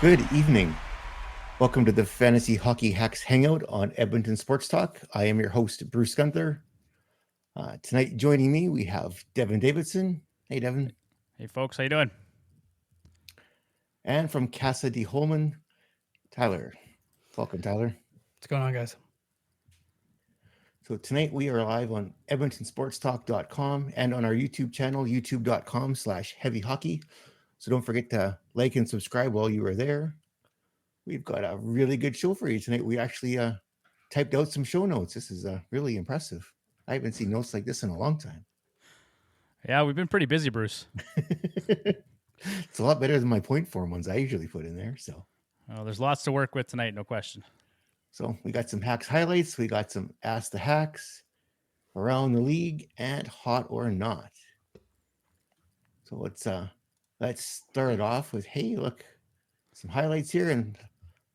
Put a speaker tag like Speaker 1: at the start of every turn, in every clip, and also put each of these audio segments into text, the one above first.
Speaker 1: Good evening. Welcome to the Fantasy Hockey Hacks Hangout on Edmonton Sports Talk. I am your host, Bruce Gunther. Tonight, joining me, we have Devin Davidson. Hey, Devin.
Speaker 2: Hey, folks. How you doing?
Speaker 1: And from Casa de Holman, Tyler. Welcome, Tyler.
Speaker 3: What's going on, guys?
Speaker 1: So tonight, we are live on EdmontonSportsTalk.com and on our YouTube channel, youtube.com/heavyhockey. So don't forget to like and subscribe while you are there. We've got a really good show for you tonight. We actually typed out some show notes. This is really impressive. I haven't seen notes like this in a long time.
Speaker 2: Yeah, we've been pretty busy, Bruce.
Speaker 1: It's a lot better than my point form ones I usually put in there. So,
Speaker 2: there's lots to work with tonight, no question.
Speaker 1: So we got some hacks highlights. We got some Ask the Hacks, Around the League, and Hot or Not. So let's start it off with, hey, look, some highlights here. And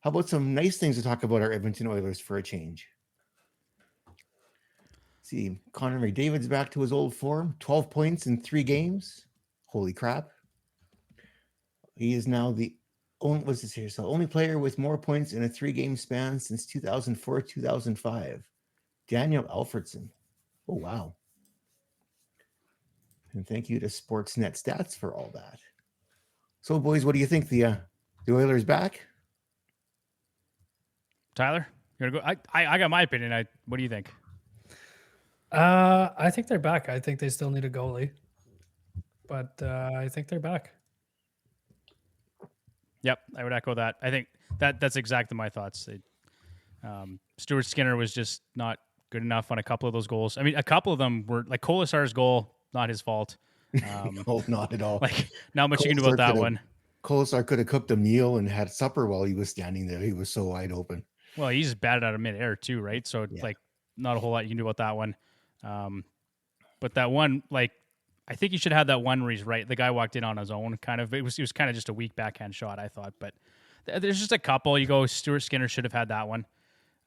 Speaker 1: how about some nice things to talk about our Edmonton Oilers for a change? See, Connor McDavid's back to his old form, 12 points in 3 games. Holy crap. He is now the only player with more points in a 3-game span since 2004-2005. Daniel Alfredson. Oh, wow. And thank you to Sportsnet Stats for all that. So, boys, what do you think? The Oilers back?
Speaker 2: Tyler, you want to go? I got my opinion. What do you think?
Speaker 3: I think they're back. I think they still need a goalie, but I think they're back.
Speaker 2: Yep, I would echo that. I think that's exactly my thoughts. Stuart Skinner was just not good enough on a couple of those goals. I mean, a couple of them were like Kolasar's goal, not his fault.
Speaker 1: No, not at all.
Speaker 2: Like, not much you can do about that one.
Speaker 1: Kolasar could have cooked a meal and had supper while he was standing there. He was so wide open.
Speaker 2: Well, he's batted out of midair too, right? So,
Speaker 1: Yeah.
Speaker 2: like, not a whole lot you can do about that one. But that one, like, I think he should have that one where he's right. The guy walked in on his own, kind of. It was kind of just a weak backhand shot, I thought. But there's just a couple. You go, Stuart Skinner should have had that one.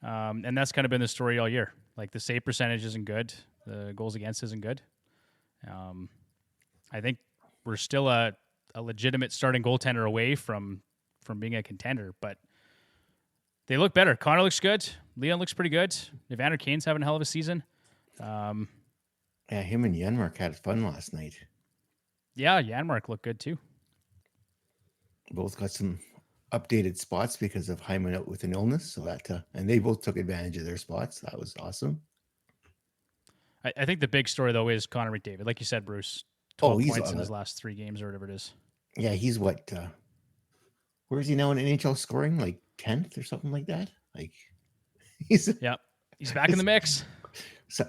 Speaker 2: And that's kind of been the story all year. Like, the save percentage isn't good. The goals against isn't good. I think we're still a legitimate starting goaltender away from being a contender. But they look better. Connor looks good. Leon looks pretty good. Evander Kane's having a hell of a season.
Speaker 1: Yeah, him and Janmark had fun last night.
Speaker 2: Yeah, Janmark looked good too.
Speaker 1: Both got some updated spots because of Hyman out with an illness. So that, and they both took advantage of their spots. That was awesome.
Speaker 2: I think the big story, though, is Connor McDavid. Like you said, Bruce, 12
Speaker 1: he's
Speaker 2: points in his last 3 games or whatever it is.
Speaker 1: Yeah, he's what? Where is he now in NHL scoring? Like 10th or something like that? Like, he's
Speaker 2: back in the mix.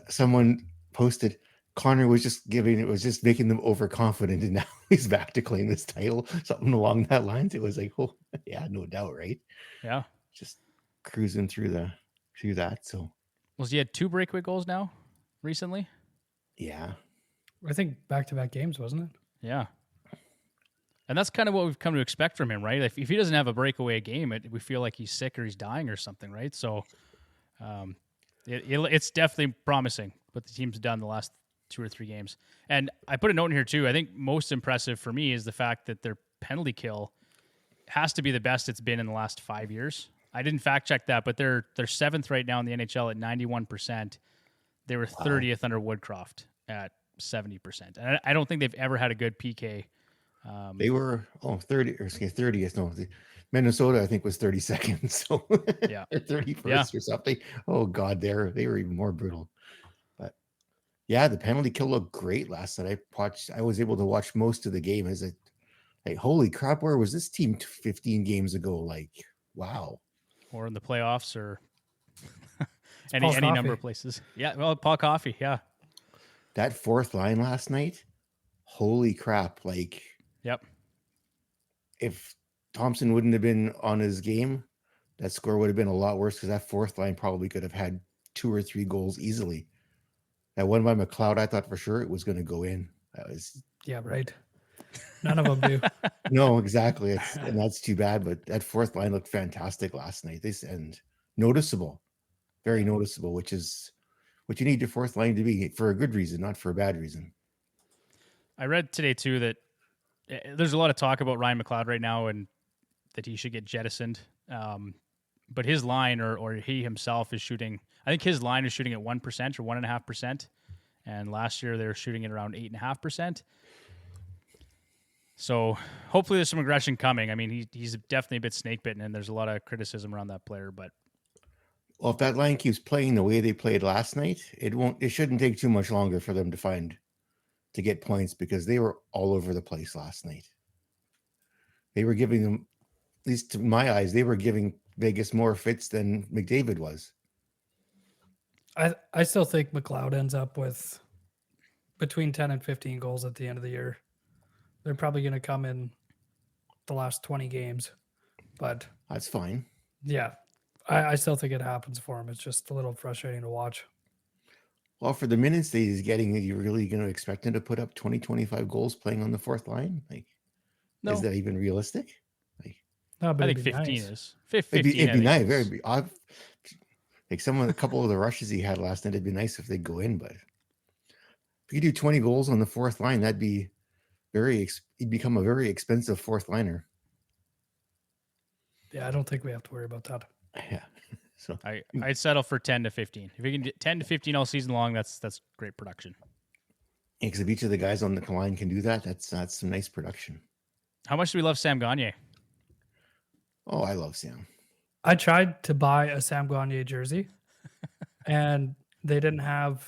Speaker 1: Someone posted, Connor was just making them overconfident, and now he's back to claim this title. Something along that lines. It was like, oh yeah, no doubt, right?
Speaker 2: Yeah,
Speaker 1: just cruising through that. So,
Speaker 2: well, he had 2 breakaway goals now recently.
Speaker 1: Yeah,
Speaker 3: I think back-to-back games, wasn't it?
Speaker 2: Yeah, and that's kind of what we've come to expect from him, right? If he doesn't have a breakaway game, we feel like he's sick or he's dying or something, right? So, it's definitely promising what the team's done the last 2 or 3 games. And I put a note in here too. I think most impressive for me is the fact that their penalty kill has to be the best it's been in the last 5 years. I didn't fact check that, but they're 7th right now in the NHL at 91%. They were 30th under Woodcroft at 70%. And I don't think they've ever had a good PK.
Speaker 1: They were 30th. No, Minnesota I think was 32nd. So
Speaker 2: yeah,
Speaker 1: 31st or something. Oh God, they were even more brutal. But yeah, the penalty kill looked great last night. I was able to watch most of the game. As like, holy crap, where was this team 15 games ago? Like, wow.
Speaker 2: Or in the playoffs or any number of places. Yeah, well, Paul Coffey, yeah.
Speaker 1: That fourth line last night, holy crap. Like,
Speaker 2: yep.
Speaker 1: If Thompson wouldn't have been on his game, that score would have been a lot worse because that fourth line probably could have had 2 or 3 goals easily. That one by McLeod, I thought for sure it was going to go in. That was
Speaker 3: right. None of them do.
Speaker 1: No, exactly. And that's too bad. But that fourth line looked fantastic last night. And noticeable, very noticeable, which is what you need your fourth line to be for a good reason, not for a bad reason.
Speaker 2: I read today too that there's a lot of talk about Ryan McLeod right now, and that he should get jettisoned. But his line or he himself is shooting. I think his line is shooting at 1% or 1.5%, and last year they were shooting at around 8.5%. So hopefully there's some aggression coming. I mean, he's definitely a bit snake bitten, and there's a lot of criticism around that player. But
Speaker 1: Well, if that line keeps playing the way they played last night, it shouldn't take too much longer for them to get points, because they were all over the place last night. They were giving them, at least to my eyes, they were giving Vegas more fits than McDavid was.
Speaker 3: I still think McLeod ends up with between 10 and 15 goals at the end of the year. They're probably going to come in the last 20 games, but
Speaker 1: That's fine.
Speaker 3: yeah, I still think it happens for him. It's just a little frustrating to watch.
Speaker 1: Well, for the minutes that he's getting, are you really going to expect him to put up 20, 25 goals playing on the fourth line? Like,
Speaker 2: no,
Speaker 1: is that even realistic?
Speaker 3: No, but
Speaker 2: I think
Speaker 3: it'd be
Speaker 2: 15
Speaker 3: nice.
Speaker 2: is.
Speaker 1: It'd
Speaker 2: 15,
Speaker 1: be nice. Very odd. Like a couple of the rushes he had last night, it'd be nice if they'd go in. But if you do 20 goals on the fourth line, that'd be he'd become a very expensive fourth liner.
Speaker 3: Yeah, I don't think we have to worry about that.
Speaker 1: Yeah. So
Speaker 2: I'd settle for 10 to 15. If you can get 10 to 15 all season long, that's great production.
Speaker 1: because if each of the guys on the line can do that, that's some nice production.
Speaker 2: How much do we love Sam Gagner?
Speaker 1: Oh, I love Sam.
Speaker 3: I tried to buy a Sam Gagner jersey, and they didn't have.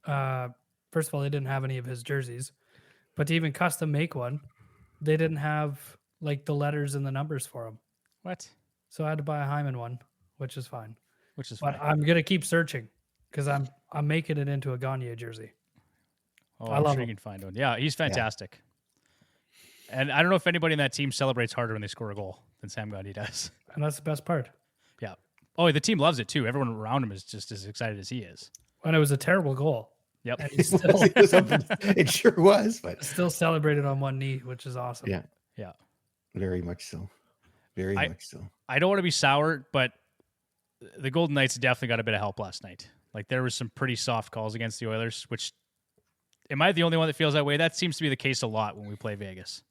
Speaker 3: First of all, they didn't have any of his jerseys, but to even custom make one, they didn't have like the letters and the numbers for him.
Speaker 2: What?
Speaker 3: So I had to buy a Hyman one, which is fine.
Speaker 2: But
Speaker 3: I'm gonna keep searching because I'm making it into a Gagner jersey.
Speaker 2: Oh,
Speaker 3: I
Speaker 2: I'm
Speaker 3: love
Speaker 2: sure you
Speaker 3: him.
Speaker 2: can find one. Yeah, he's fantastic. And I don't know if anybody in that team celebrates harder when they score a goal than Sam Gagner does.
Speaker 3: And that's the best part.
Speaker 2: Yeah. Oh, the team loves it too. Everyone around him is just as excited as he is.
Speaker 3: And it was a terrible goal.
Speaker 2: Yep.
Speaker 3: And he still,
Speaker 1: It sure was, but
Speaker 3: still celebrated on one knee, which is awesome.
Speaker 1: yeah,
Speaker 2: Yeah.
Speaker 1: very much so. Very much so.
Speaker 2: I don't want to be sour, but the Golden Knights definitely got a bit of help last night. Like there was some pretty soft calls against the Oilers, which am I the only one that feels that way? That seems to be the case a lot when we play Vegas.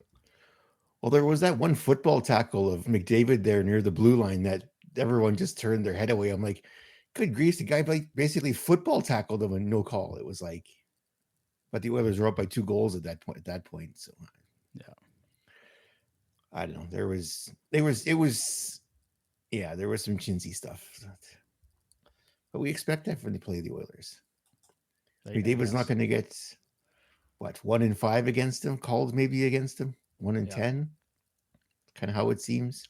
Speaker 1: Well, there was that one football tackle of McDavid there near the blue line that everyone just turned their head away. I'm like, good grief, the guy basically football tackled him and no call. It was like, but the Oilers were up by 2 goals at that point. So
Speaker 2: yeah,
Speaker 1: I don't know. There was some chintzy stuff, but we expect that when they play the Oilers. McDavid's not going to get 1 in 5 against him, called maybe against him, 1 in 10, kind of how it seems.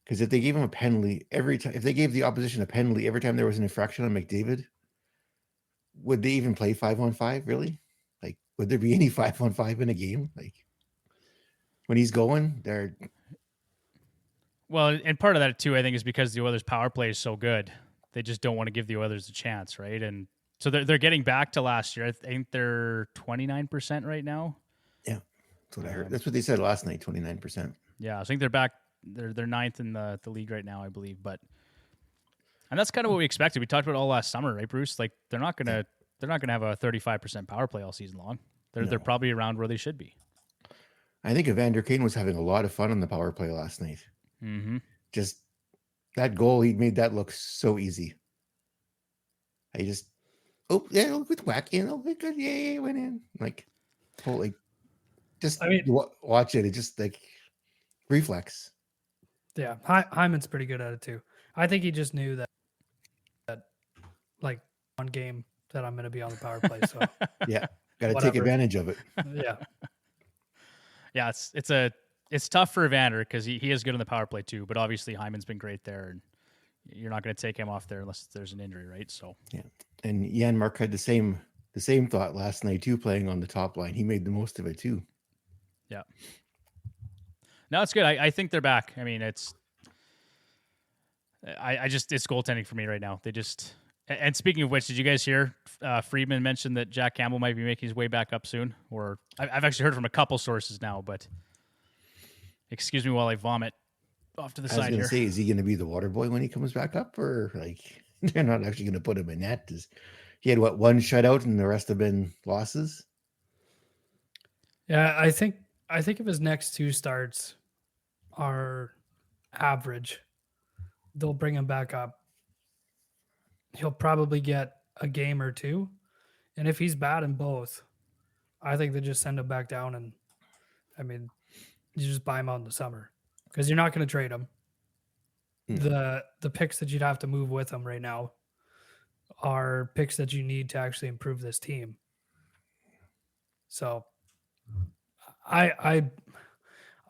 Speaker 1: Because if they gave him a penalty every time, if they gave the opposition a penalty every time there was an infraction on McDavid, would they even play 5-on-5? Really? Like, would there be any 5-on-5 in a game? Like, when he's going, they're.
Speaker 2: Well, and part of that too, I think, is because the Oilers' power play is so good, they just don't want to give the Oilers a chance, right? And so they're getting back to last year. I think they're 29% right now.
Speaker 1: Yeah, that's what I heard. That's what they said last night. 29%.
Speaker 2: Yeah, I think they're back. They're ninth in the league right now, I believe. And that's kind of what we expected. We talked about it all last summer, right, Bruce? Like they're not gonna have a 35% power play all season long. They're probably around where they should be.
Speaker 1: I think Evander Kane was having a lot of fun on the power play last night.
Speaker 2: Mm-hmm.
Speaker 1: Just that goal, he made that look so easy. With whack, good, yeah, went in. Like, holy, just watch it. It just like reflex.
Speaker 3: Yeah, Hyman's pretty good at it too. I think he just knew that like one game that I'm going to be on the power play. So
Speaker 1: yeah, got to take advantage of it.
Speaker 3: Yeah.
Speaker 2: Yeah, it's tough for Evander because he is good on the power play too. But obviously Hyman's been great there, and you're not going to take him off there unless there's an injury, right? So
Speaker 1: yeah, and Jan Mark had the same thought last night too, playing on the top line. He made the most of it too.
Speaker 2: Yeah. No, it's good. I think they're back. I mean, it's goaltending for me right now. They just. And speaking of which, did you guys hear Friedman mention that Jack Campbell might be making his way back up soon? Or I've actually heard from a couple sources now, but excuse me while I vomit off to the side here.
Speaker 1: I was going to say, is he going to be the water boy when he comes back up? Or like they're not actually going to put him in net? He had one shutout and the rest have been losses?
Speaker 3: Yeah, I think if his next 2 starts are average, they'll bring him back up. He'll probably get a game or two. And if he's bad in both, I think they just send him back down. And I mean, you just buy him out in the summer because you're not going to trade him.
Speaker 1: No.
Speaker 3: The picks that you'd have to move with him right now are picks that you need to actually improve this team. So I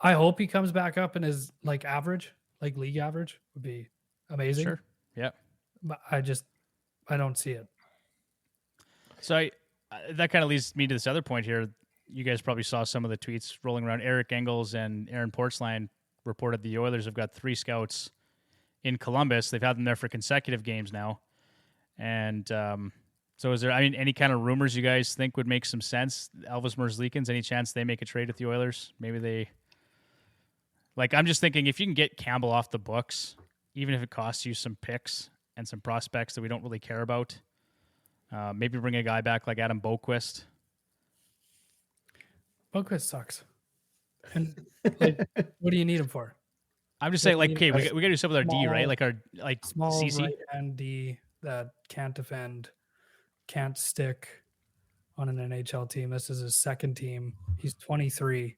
Speaker 3: hope he comes back up and is like average, like league average would be amazing.
Speaker 2: Sure. Yeah.
Speaker 3: But I don't see it.
Speaker 2: So that kind of leads me to this other point here. You guys probably saw some of the tweets rolling around. Eric Engels and Aaron Portzline reported the Oilers have got 3 scouts in Columbus. They've had them there for consecutive games now. And so is there, any kind of rumors you guys think would make some sense? Elvis Merzlikins, any chance they make a trade with the Oilers? Maybe they... I'm just thinking if you can get Campbell off the books, even if it costs you some picks and some prospects that we don't really care about, maybe bring a guy back like Adam Boquist.
Speaker 3: Boquist sucks. And what do you need him for?
Speaker 2: I'm just saying, okay, we got to do something with our D, right? Like our
Speaker 3: small
Speaker 2: CC.
Speaker 3: right-hand D that can't defend, can't stick on an NHL team. This is his second team. He's 23,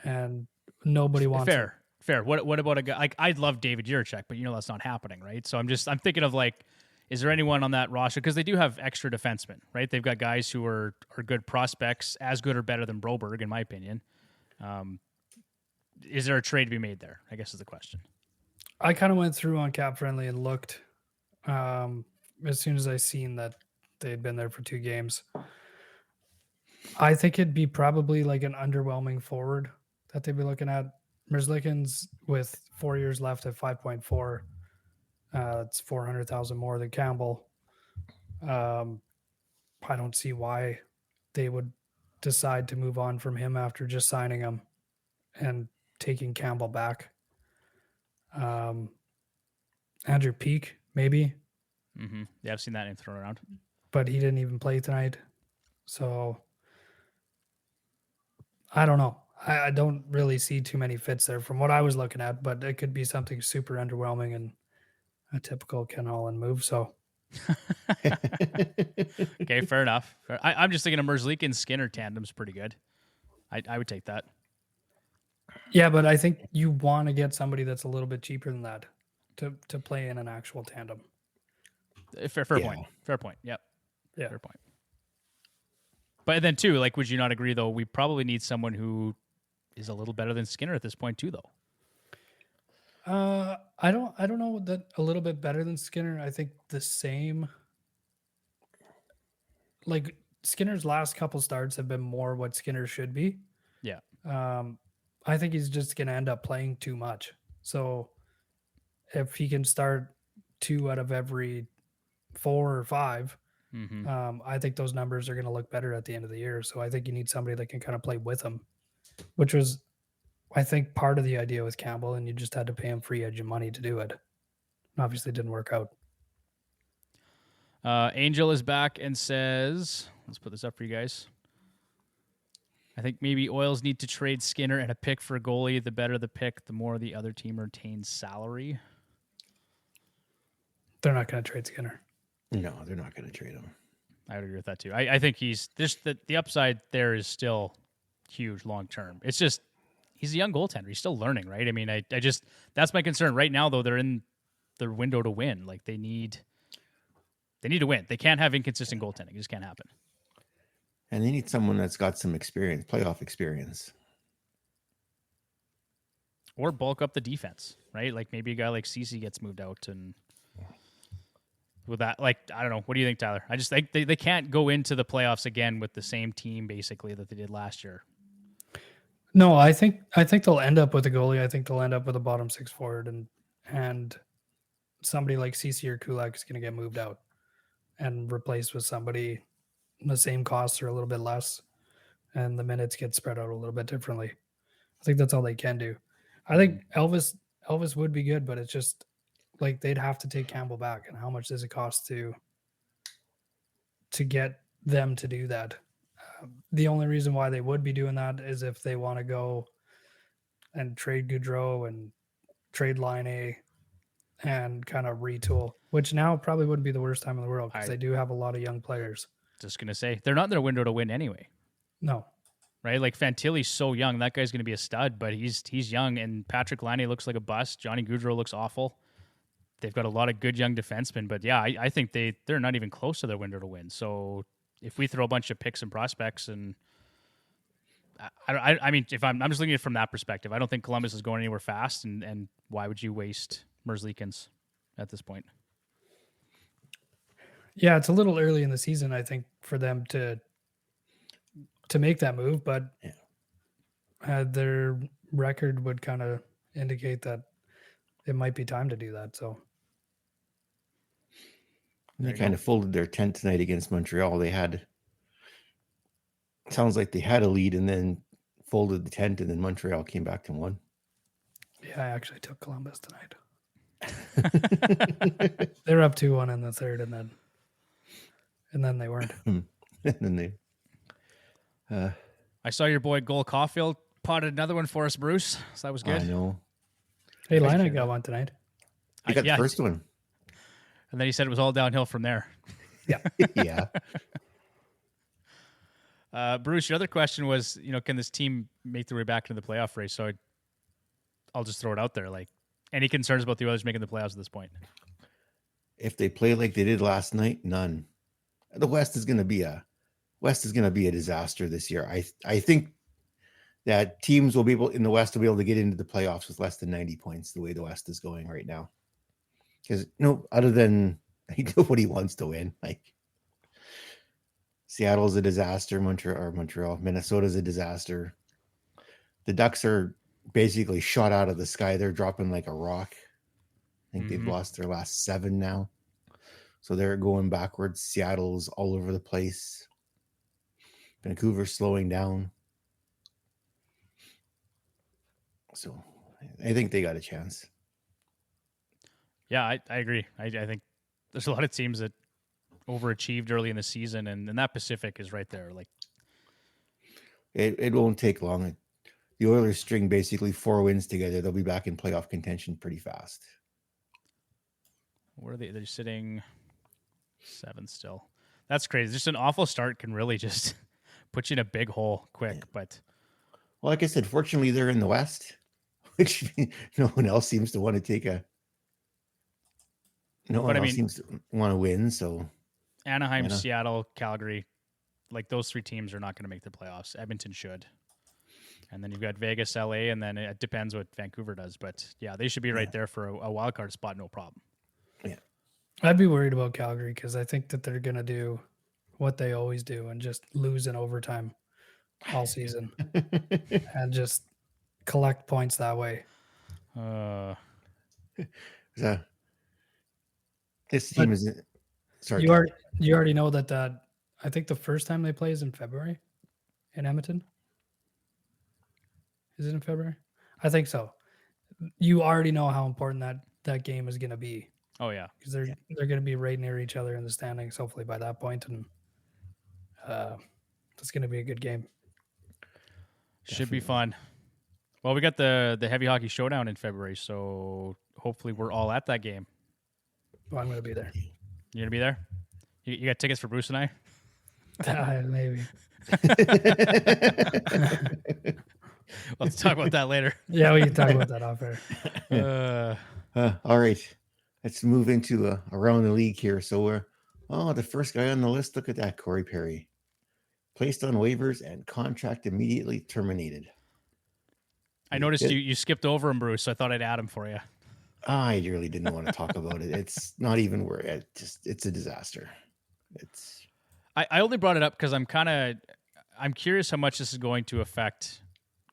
Speaker 3: and nobody wants him.
Speaker 2: Fair. What about a guy I'd love David Jiricek, but that's not happening, right? So I'm thinking of is there anyone on that roster? Because they do have extra defensemen, right? They've got guys who are good prospects, as good or better than Broberg, in my opinion. Is there a trade to be made there? I guess is the question.
Speaker 3: I kind of went through on Cap Friendly and looked as soon as I seen that they'd been there for 2 games. I think it'd be probably like an underwhelming forward that they'd be looking at. Merzlikins with 4 years left at 5.4. It's 400,000 more than Campbell. I don't see why they would decide to move on from him after just signing him and taking Campbell back. Andrew Peak, maybe.
Speaker 2: Mm-hmm. Yeah, I've seen that name thrown around.
Speaker 3: But he didn't even play tonight. So I don't know. I don't really see too many fits there from what I was looking at, but it could be something super underwhelming and a typical Ken Holland move. So
Speaker 2: okay, fair enough. I'm just thinking a Merzlikins Skinner tandem's pretty good. I would take that.
Speaker 3: Yeah, but I think you want to get somebody that's a little bit cheaper than that to play in an actual tandem.
Speaker 2: Fair point. Fair point. Yep.
Speaker 3: Yeah.
Speaker 2: Fair point. But then too, would you not agree though? We probably need someone who is a little better than Skinner at this point too, though.
Speaker 3: I don't know that a little bit better than Skinner. I think the same. Like Skinner's last couple starts have been more what Skinner should be.
Speaker 2: Yeah.
Speaker 3: I think he's just going to end up playing too much. So if he can start 2 out of every 4 or 5, I think those numbers are going to look better at the end of the year. So I think you need somebody that can kind of play with him, which was, I think, part of the idea with Campbell, and you just had to pay him free agent money to do it. Obviously, it didn't work out.
Speaker 2: Angel is back and says, let's put this up for you guys. I think maybe Oils need to trade Skinner and a pick for a goalie. The better the pick, the more the other team retains salary.
Speaker 3: They're not going to trade Skinner.
Speaker 1: No, they're not going to trade him.
Speaker 2: I would agree with that too. I think he's just the upside there is still huge long term. It's just he's a young goaltender. He's still learning, right? I mean, I just that's my concern right now. Though they're in their window to win. They need to win. They can't have inconsistent goaltending. It just can't happen.
Speaker 1: And they need someone that's got some experience, playoff experience.
Speaker 2: Or bulk up the defense, right? Maybe a guy like Cece gets moved out and with that, I don't know. What do you think, Tyler? I just think they can't go into the playoffs again with the same team basically that they did last year.
Speaker 3: No, I think they'll end up with a goalie. I think they'll end up with a bottom 6 forward and somebody like Cece or Kulak is going to get moved out and replaced with somebody the same cost or a little bit less, and the minutes get spread out a little bit differently. I think that's all they can do. I think Elvis would be good, but it's just they'd have to take Campbell back, and how much does it cost to get them to do that? The only reason why they would be doing that is if they want to go and trade Goudreau and trade Line A and kind of retool, which now probably wouldn't be the worst time in the world because they do have a lot of young players.
Speaker 2: Just going to say, they're not in their window to win anyway.
Speaker 3: No.
Speaker 2: Right? Like Fantilli's so young. That guy's going to be a stud, but he's young. And Patrick Laine looks like a bust. Johnny Gaudreau looks awful. They've got a lot of good young defensemen. But yeah, I think they're not even close to their window to win. So if we throw a bunch of picks and prospects, and I mean, if I'm just looking at it from that perspective, I don't think Columbus is going anywhere fast. And why would you waste Merzlikins at this point?
Speaker 3: Yeah, it's a little early in the season, I think, for them to make that move, but their record would kind of indicate that it might be time to do that. So
Speaker 1: they kind of folded their tent tonight against Montreal. Sounds like they had a lead and then folded the tent, and then Montreal came back and won.
Speaker 3: Yeah, I actually took Columbus tonight. They were up 2-1 in the third, and then they weren't.
Speaker 1: And then they
Speaker 2: I saw your boy Goal Caulfield potted another one for us, Bruce. So that was good.
Speaker 1: I know.
Speaker 3: Hey, Lina got one tonight.
Speaker 1: He got the first one.
Speaker 2: And then he said it was all downhill from there.
Speaker 3: Yeah.
Speaker 1: Yeah.
Speaker 2: Bruce, your other question was, can this team make their way back into the playoff race? So I'll just throw it out there. Like, any concerns about the Oilers making the playoffs at this point?
Speaker 1: If they play like they did last night, none. The West is going to be a disaster this year. I think that teams will be able in the West will be able to get into the playoffs with less than 90 points the way the West is going right now. Because other than nobody wants to win. Like Seattle's a disaster, Montreal, Minnesota's a disaster. The Ducks are basically shot out of the sky. They're dropping like a rock. I think they've lost their last 7 now. So they're going backwards. Seattle's all over the place. Vancouver's slowing down. So I think they got a chance.
Speaker 2: Yeah, I agree. I think there's a lot of teams that overachieved early in the season, and that Pacific is right there. Like
Speaker 1: it won't take long. The Oilers string basically 4 wins together. They'll be back in playoff contention pretty fast.
Speaker 2: Where are they? They're sitting 7th still. That's crazy. Just an awful start can really just put you in a big hole quick. But
Speaker 1: well, like I said, fortunately they're in the West, which no one else seems to want to take a. No one else seems to want to win. So
Speaker 2: Anaheim, Seattle, Calgary, like those 3 teams are not going to make the playoffs. Edmonton should. And then you've got Vegas, LA, and then it depends what Vancouver does. But yeah, they should be right there for a wild card spot, no problem.
Speaker 1: Yeah.
Speaker 3: I'd be worried about Calgary because I think that they're going to do what they always do and just lose in overtime all season and just collect points that way.
Speaker 1: This team is sorry.
Speaker 3: You already know that I think the first time they play is in February in Edmonton. Is it in February? I think so. You already know how important that game is going to be.
Speaker 2: Oh yeah,
Speaker 3: because they're going to be right near each other in the standings. Hopefully by that point, and it's going to be a good game.
Speaker 2: Should be fun. Well, we got the Heavy Hockey Showdown in February, so hopefully we're all at that game.
Speaker 3: Well, I'm going to be there.
Speaker 2: You're going to be there? You got tickets for Bruce and I?
Speaker 3: Maybe.
Speaker 2: Let's talk about that later.
Speaker 3: Yeah, we can talk about that off air.
Speaker 1: All right. Let's move into around the league here. So we're the first guy on the list. Look at that, Corey Perry. Placed on waivers and contract immediately terminated.
Speaker 2: I noticed you skipped over him, Bruce, so I thought I'd add him for you.
Speaker 1: I really didn't want to talk about it. It's not even where it's a disaster.
Speaker 2: I only brought it up because I'm curious how much this is going to affect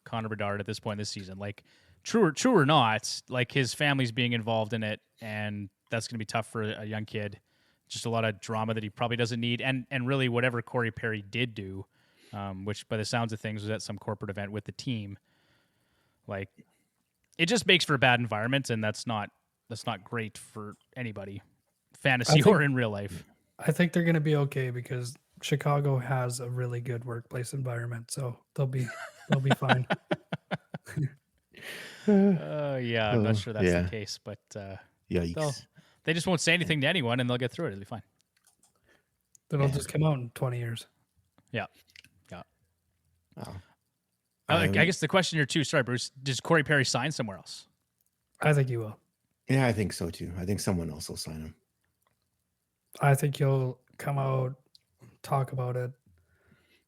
Speaker 2: Connor Bedard at this point this season. Like true or not, like his family's being involved in it, and that's going to be tough for a young kid. Just a lot of drama that he probably doesn't need, and really whatever Corey Perry did do, which by the sounds of things was at some corporate event with the team. Like, it just makes for a bad environment, and that's not great for anybody, fantasy or in real life.
Speaker 3: I think they're going to be okay because Chicago has a really good workplace environment, so they'll be fine.
Speaker 2: Yeah, I'm not sure that's the
Speaker 1: yeah.
Speaker 2: case, but
Speaker 1: Yikes.
Speaker 2: they just won't say anything to anyone, and they'll get through it. It'll be fine.
Speaker 3: It'll
Speaker 1: Yeah.
Speaker 3: just come out in 20 years.
Speaker 2: Yeah.
Speaker 1: Wow.
Speaker 2: I guess the question here too. Sorry, Bruce. Does Corey Perry sign somewhere else?
Speaker 3: I think he will.
Speaker 1: Yeah, I think so too. I think someone else will sign him.
Speaker 3: I think he'll come out, talk about it,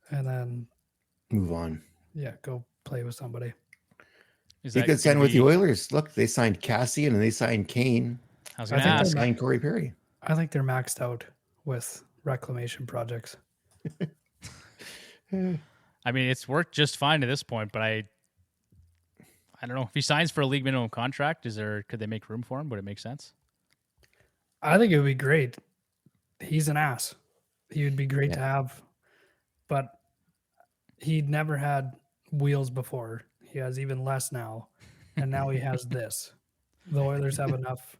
Speaker 3: and then
Speaker 1: Move on.
Speaker 3: go play with somebody.
Speaker 2: Is
Speaker 1: He
Speaker 2: that
Speaker 1: could sign
Speaker 2: gonna
Speaker 1: with the
Speaker 2: be-
Speaker 1: Oilers. Look, they signed Cassian and they signed Kane.
Speaker 2: I was
Speaker 3: I
Speaker 2: going to
Speaker 3: think
Speaker 2: ask.
Speaker 3: they're
Speaker 1: Signed Corey Perry.
Speaker 3: I think they're maxed out with reclamation projects.
Speaker 2: I mean, it's worked just fine to this point, but I don't know if he signs for a league minimum contract. Could they make room for him? Would it make sense?
Speaker 3: I think it would be great. He's an ass. He would be great to have, but he'd never had wheels before. He has even less now, and now he has this. The Oilers have enough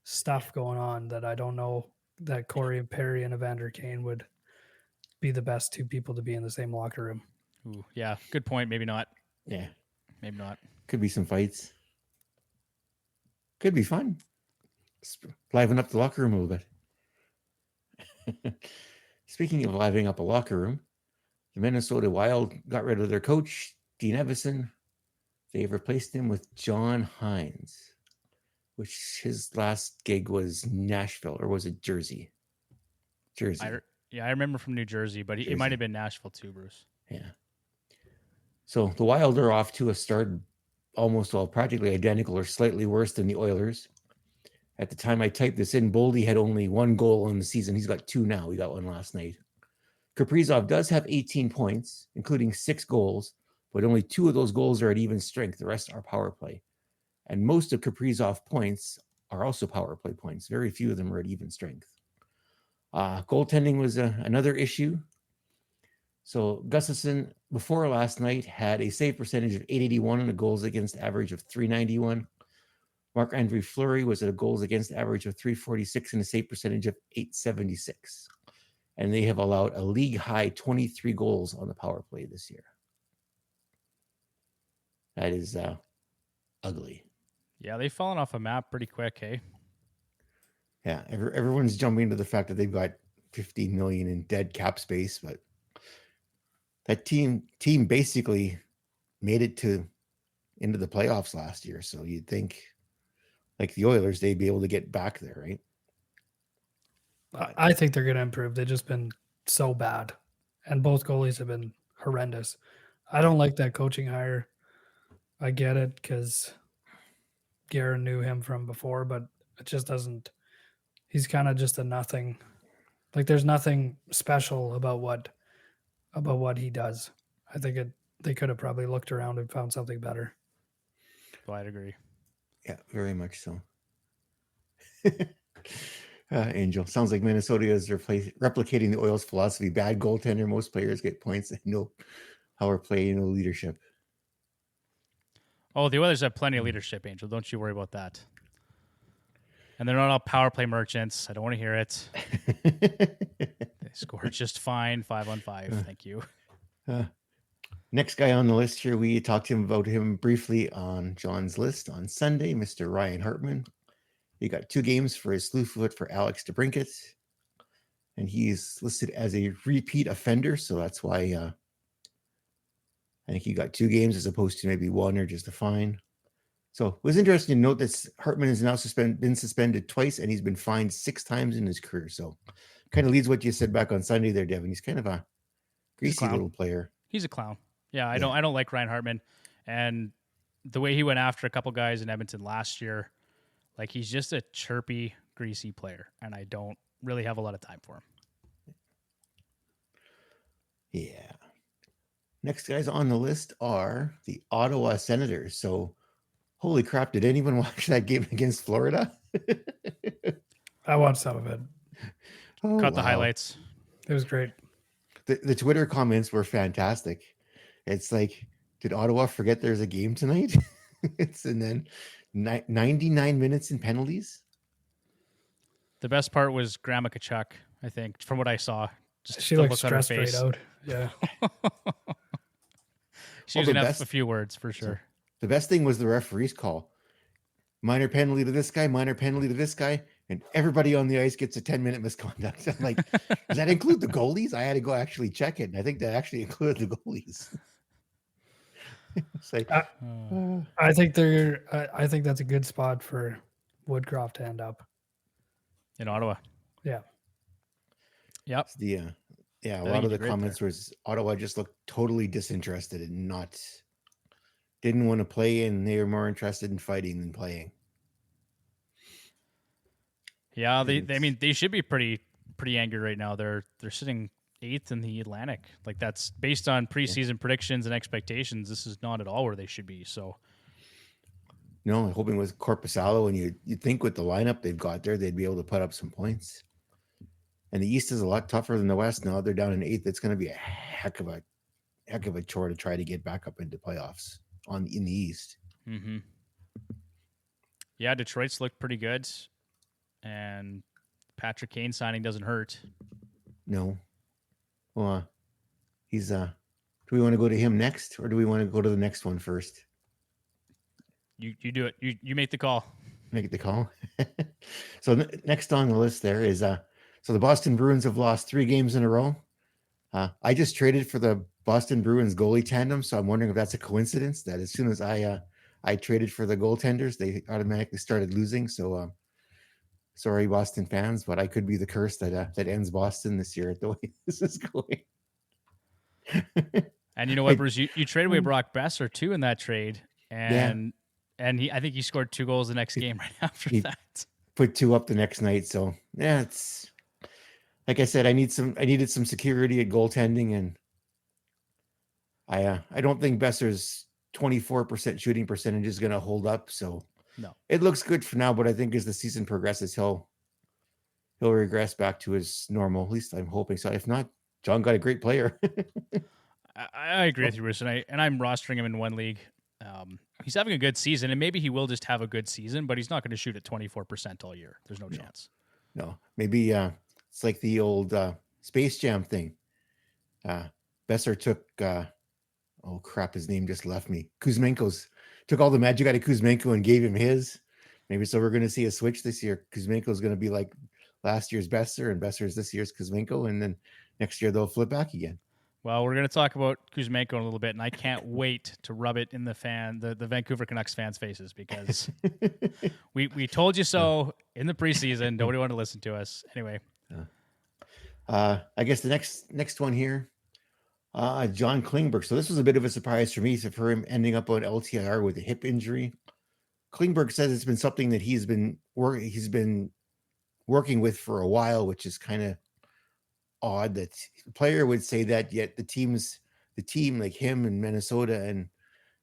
Speaker 3: stuff going on that I don't know that Corey Perry and Evander Kane would be the best two people to be in the same locker room.
Speaker 2: Ooh, yeah, good point. Maybe not.
Speaker 1: Yeah.
Speaker 2: Maybe not.
Speaker 1: Could be some fights. Could be fun. Liven up the locker room a little bit. Speaking of livening up a locker room, the Minnesota Wild got rid of their coach, Dean Evison. They've replaced him with John Hines, which his last gig was Nashville, or was it Jersey? Jersey.
Speaker 2: I remember from New Jersey, but it might have been Nashville too, Bruce.
Speaker 1: Yeah. So the Wild are off to a start almost all practically identical or slightly worse than the Oilers. At the time I typed this in, Boldy had only one goal in the season. He's got two now. He got one last night. Kaprizov does have 18 points, including 6 goals, but only 2 of those goals are at even strength. The rest are power play. And most of Kaprizov points are also power play points. Very few of them are at even strength. Goaltending was another issue. So Gustafsson, before last night, had a save percentage of .881 and a goals against average of .391. Marc-Andre Fleury was at a goals against average of .346 and a save percentage of .876. And they have allowed a league high 23 goals on the power play this year. That is ugly.
Speaker 2: Yeah, they've fallen off a map pretty quick, hey?
Speaker 1: Yeah, everyone's jumping to the fact that they've got 15 million in dead cap space, but that team basically made it into the playoffs last year. So you'd think, like the Oilers, they'd be able to get back there, right?
Speaker 3: I think they're going to improve. They've just been so bad, and both goalies have been horrendous. I don't like that coaching hire. I get it because Guerin knew him from before, but it just doesn't. He's kind of just a nothing. Like there's nothing special about what he does. I think they could have probably looked around and found something better.
Speaker 2: Well, I'd agree.
Speaker 1: Yeah, very much so. Angel, sounds like Minnesota is replicating the Oilers' philosophy. Bad goaltender, most players get points, and no power play, no leadership.
Speaker 2: Oh, the Oilers have plenty of leadership, Angel. Don't you worry about that. And they're not all power play merchants. I don't want to hear it. They score just fine, 5-on-5. Thank you.
Speaker 1: Next guy on the list here, we talked about him briefly on John's list on Sunday, Mr. Ryan Hartman. He got 2 games for his slew foot for Alex DeBrincat, and he's listed as a repeat offender, so that's why I think he got 2 games as opposed to maybe 1 or just a fine. So it was interesting to note that Hartman has now been suspended twice, and he's been fined 6 times in his career. So kind of leads what you said back on Sunday there, Devin. He's kind of a greasy little player.
Speaker 2: He's a clown. Yeah, I don't like Ryan Hartman, and the way he went after a couple guys in Edmonton last year, like he's just a chirpy, greasy player, and I don't really have a lot of time for him.
Speaker 1: Yeah. Next guys on the list are the Ottawa Senators. So holy crap, did anyone watch that game against Florida?
Speaker 3: I watched some of it.
Speaker 2: Caught the highlights.
Speaker 3: It was great.
Speaker 1: The Twitter comments were fantastic. It's like, did Ottawa forget there's a game tonight? And then 99 minutes in penalties.
Speaker 2: The best part was Grandma Kachuk, I think, from what I saw. Just
Speaker 3: She
Speaker 2: the
Speaker 3: looked
Speaker 2: look on her
Speaker 3: stressed right
Speaker 2: face.
Speaker 3: out. Yeah.
Speaker 2: She was going to have a few words for sure.
Speaker 1: the best thing was the referee's call. Minor penalty to this guy, minor penalty to this guy, and everybody on the ice gets a 10-minute misconduct. I'm like, does that include the goalies? I had to go actually check it, and I think that actually included the goalies. It's like,
Speaker 3: I think I think that's a good spot for Woodcroft to end up
Speaker 2: in Ottawa.
Speaker 3: Yeah.
Speaker 2: Yep.
Speaker 1: a lot of the comments was Ottawa just looked totally disinterested and didn't want to play, and they were more interested in fighting than playing.
Speaker 2: Yeah, they should be pretty angry right now. They're sitting 8th in the Atlantic. Like, that's based on preseason predictions and expectations. This is not at all where they should be. So,
Speaker 1: no, I'm hoping with Korpisalo, and you think with the lineup they've got there, they'd be able to put up some points. And the East is a lot tougher than the West now. They're down in 8th. It's going to be a heck of a chore to try to get back up into playoffs in the East.
Speaker 2: Mm-hmm. Yeah, Detroit's looked pretty good, and Patrick Kane signing doesn't hurt.
Speaker 1: No. Well, he's do we want to go to him next, or do we want to go to the next one first?
Speaker 2: You do it. You make the call.
Speaker 1: Make the call. So next on the list there is so the Boston Bruins have lost 3 games in a row. I just traded for the Boston Bruins goalie tandem, so I'm wondering if that's a coincidence that as soon as I traded for the goaltenders, they automatically started losing. So sorry, Boston fans, but I could be the curse that ends Boston this year at the way this is going.
Speaker 2: And you know what, Bruce? You traded away Brock Boeser too in that trade, and I think he scored 2 goals the next game right after that.
Speaker 1: Put 2 up the next night. So yeah, it's like I said, I needed some security at goaltending, and I don't think Boeser's 24% shooting percentage is going to hold up. So
Speaker 2: no,
Speaker 1: it looks good for now, but I think as the season progresses, he'll regress back to his normal. At least I'm hoping so. If not, John got a great player.
Speaker 2: I agree with you, Bruce, and I'm rostering him in one league. He's having a good season, and maybe he will just have a good season, but he's not going to shoot at 24% all year. There's no chance.
Speaker 1: No, maybe it's like the old Space Jam thing. Boeser took oh crap, his name just left me. Kuzmenko's took all the magic out of Kuzmenko and gave him his. Maybe so we're going to see a switch this year. Kuzmenko's going to be like last year's Boeser, and Boeser's this year's Kuzmenko, and then next year they'll flip back again.
Speaker 2: Well, we're going to talk about Kuzmenko in a little bit, and I can't wait to rub it in the Vancouver Canucks fans' faces, because we told you so in the preseason. Nobody wanted to listen to us. Anyway.
Speaker 1: I guess the next one here, John Klingberg. So this was a bit of a surprise for me, for him ending up on LTIR with a hip injury. Klingberg says it's been something that he's been working with for a while, which is kind of odd that the player would say that, yet the team like him in Minnesota and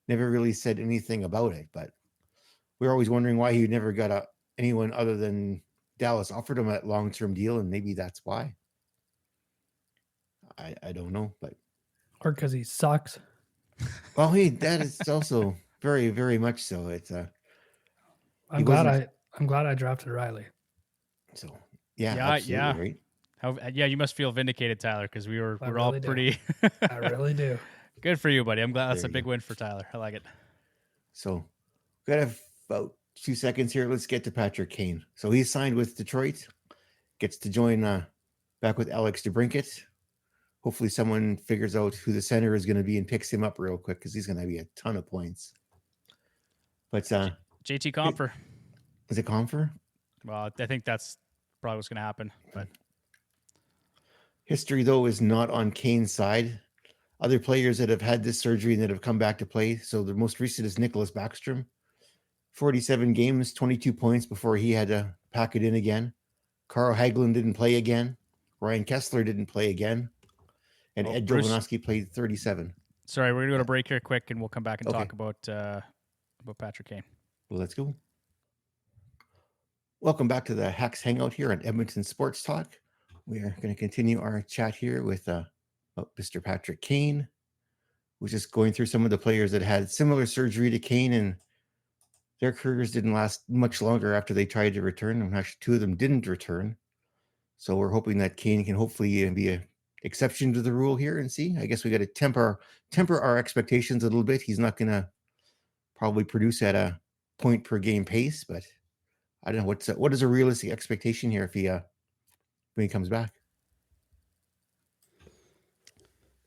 Speaker 1: never really said anything about it. But we're always wondering why he never got anyone other than Dallas offered him a long-term deal, and maybe that's why. I don't know, but
Speaker 3: or because he sucks.
Speaker 1: Well, that is also very, very much so. It's
Speaker 3: I'm glad I drafted Riley.
Speaker 1: So yeah, right.
Speaker 2: You must feel vindicated, Tyler, because we're really all pretty.
Speaker 3: I really do.
Speaker 2: Good for you, buddy. I'm glad that's a big win for Tyler. I like it.
Speaker 1: So we got about 2 seconds here. Let's get to Patrick Kane. So he's signed with Detroit, gets to join back with Alex DeBrincat. Hopefully someone figures out who the center is going to be and picks him up real quick, because he's going to be a ton of points. But
Speaker 2: JT Compher.
Speaker 1: Is it Compher?
Speaker 2: Well, I think that's probably what's going to happen. But
Speaker 1: history, though, is not on Kane's side. Other players that have had this surgery and that have come back to play. So the most recent is Nicholas Backstrom. 47 games, 22 points before he had to pack it in again. Carl Hagelin didn't play again. Ryan Kessler didn't play again. And Ed Jovanovski played 37.
Speaker 2: Sorry, we're going to go to break here quick, and we'll come back and talk about Patrick Kane.
Speaker 1: Well, let's go. Welcome back to the Hacks Hangout here on Edmonton Sports Talk. We are going to continue our chat here with Mr. Patrick Kane. We're just going through some of the players that had similar surgery to Kane, and their careers didn't last much longer after they tried to return. And actually, 2 of them didn't return. So we're hoping that Kane can hopefully be an exception to the rule here and see. I guess we got to temper our expectations a little bit. He's not going to probably produce at a point per game pace, but I don't know what is a realistic expectation here if he when he comes back.